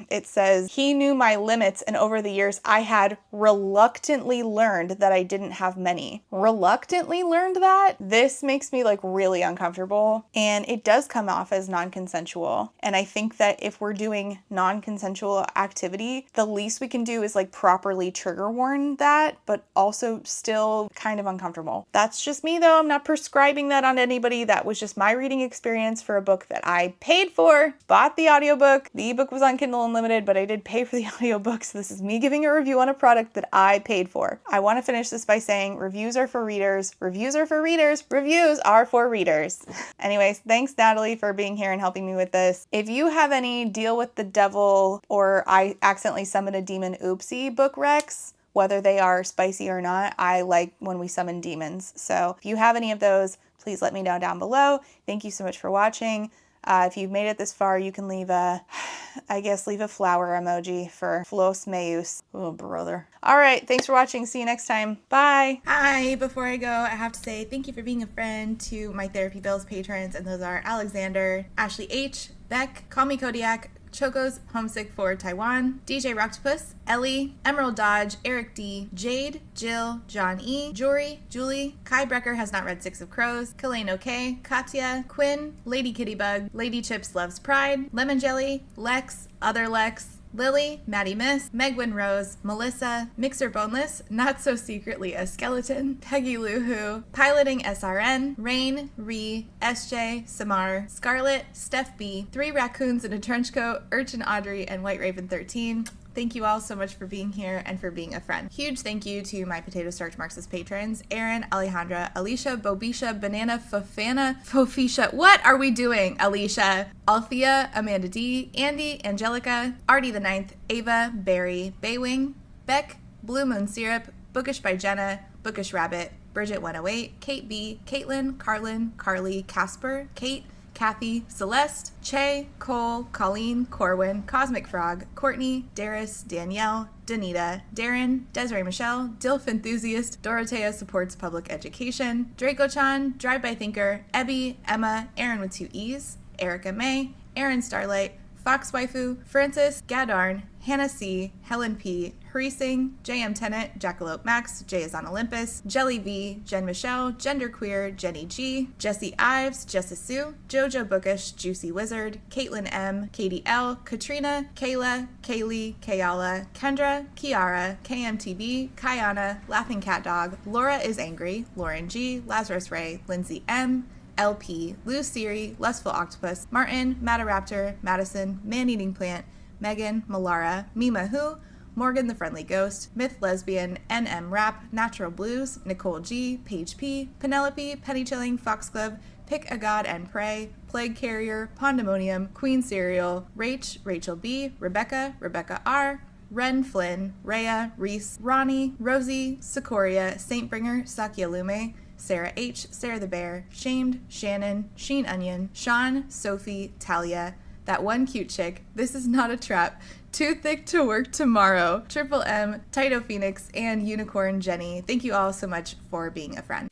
it says, he knew my limits and over the years I had reluctantly learned that I didn't have many. Reluctantly learned that? This makes me like really uncomfortable. And it does come off as non-consensual. And I think that if we're doing non-consensual activity, the least we can do is like properly trigger warn that, but also still kind of uncomfortable. That's just me though. I'm not prescribing that on anybody. That was just my reading experience for a book that I paid for, bought the audiobook. The ebook was on Kindle Unlimited, but I did pay for the audiobook. So this is me giving a review on a product that I paid for. I want to finish this by saying reviews are for readers. Reviews are for readers. Reviews are for readers. Anyways, thanks Natalie for being here and helping me with this. If you have any deal with the devil or I accidentally summon a demon oopsie book recs, whether they are spicy or not, I like when we summon demons. So if you have any of those, please let me know down below. Thank you so much for watching. If you've made it this far, you can leave a flower emoji for Flos Meus. Oh, brother. All right. Thanks for watching. See you next time. Bye. Hi. Before I go, I have to say thank you for being a friend to my Therapy Bills patrons. And those are Alexander, Ashley H., Beck, Call Me Kodiak, Choco's Homesick for Taiwan, DJ Rocktopus, Ellie, Emerald Dodge, Eric D, Jade, Jill, John E, Jory, Julie, Kai Brecker has not read Six of Crows, Kalane OK, Katya, Quinn, Lady Kittybug, Lady Chips Loves Pride, Lemon Jelly, Lex, Other Lex, Lily, Maddie Miss, Megwin Rose, Melissa, Mixer Boneless, Not So Secretly a Skeleton, Peggy Lou Who, Piloting SRN, Rain, Ree, SJ, Samar, Scarlet, Steph B, 3 Raccoons in a Trench Coat, Urchin Audrey, and White Raven 13. Thank you all so much for being here and for being a friend. Huge thank you to my Potato Starch Marxist patrons, Aaron, Alejandra, Alicia, Bobisha, Banana, Fofana, Fofisha. What are we doing? Alicia, Althea, Amanda D, Andy, Angelica, Artie the Ninth, Ava, Barry, Baywing, Beck, Blue Moon Syrup, Bookish by Jenna, Bookish Rabbit, Bridget 108, Kate B, Caitlin, Carlin, Carly, Casper, Kate, Kathy, Celeste, Che, Cole, Colleen, Corwin, Cosmic Frog, Courtney, Darius, Danielle, Danita, Darren, Desiree Michelle, Dilf Enthusiast, Dorothea Supports Public Education, Draco-chan, Drive-By Thinker, Ebby, Emma, Aaron with 2 E's, Erica May, Aaron Starlight, Fox Waifu, Francis, Gadarn, Hannah C, Helen P, Hurry Singh, JM Tennant, Jackalope Max, Jay is on Olympus, Jelly V, Jen Michelle, Genderqueer, Jenny G, Jesse Ives, Jessa Sue, Jojo Bookish, Juicy Wizard, Caitlin M, Katie L, Katrina, Kayla, Kaylee, Kayala, Kendra, Kiara, KMTB, Kayana, Laughing Cat Dog, Laura is Angry, Lauren G, Lazarus Ray, Lindsay M, LP, Lou Siri, Lustful Octopus, Martin, Mataraptor, Madison, Man-Eating Plant, Megan, Malara, Mima Who, Morgan the Friendly Ghost, Myth Lesbian, NM Rap, Natural Blues, Nicole G, Paige P, Penelope, Penny Chilling, Foxglove, Pick a God and Pray, Plague Carrier, Pandemonium, Queen Cereal, Rachel B, Rebecca, Rebecca R, Ren Flynn, Rhea, Reese, Ronnie, Rosie, Sikoria, Saintbringer, Sakya Lume, Sarah H, Sarah the Bear, Shamed, Shannon, Sheen Onion, Sean, Sophie, Talia, That One Cute Chick, This Is Not a Trap, Too Thick to Work Tomorrow, Triple M, Tito Phoenix, and Unicorn Jenny. Thank you all so much for being a friend.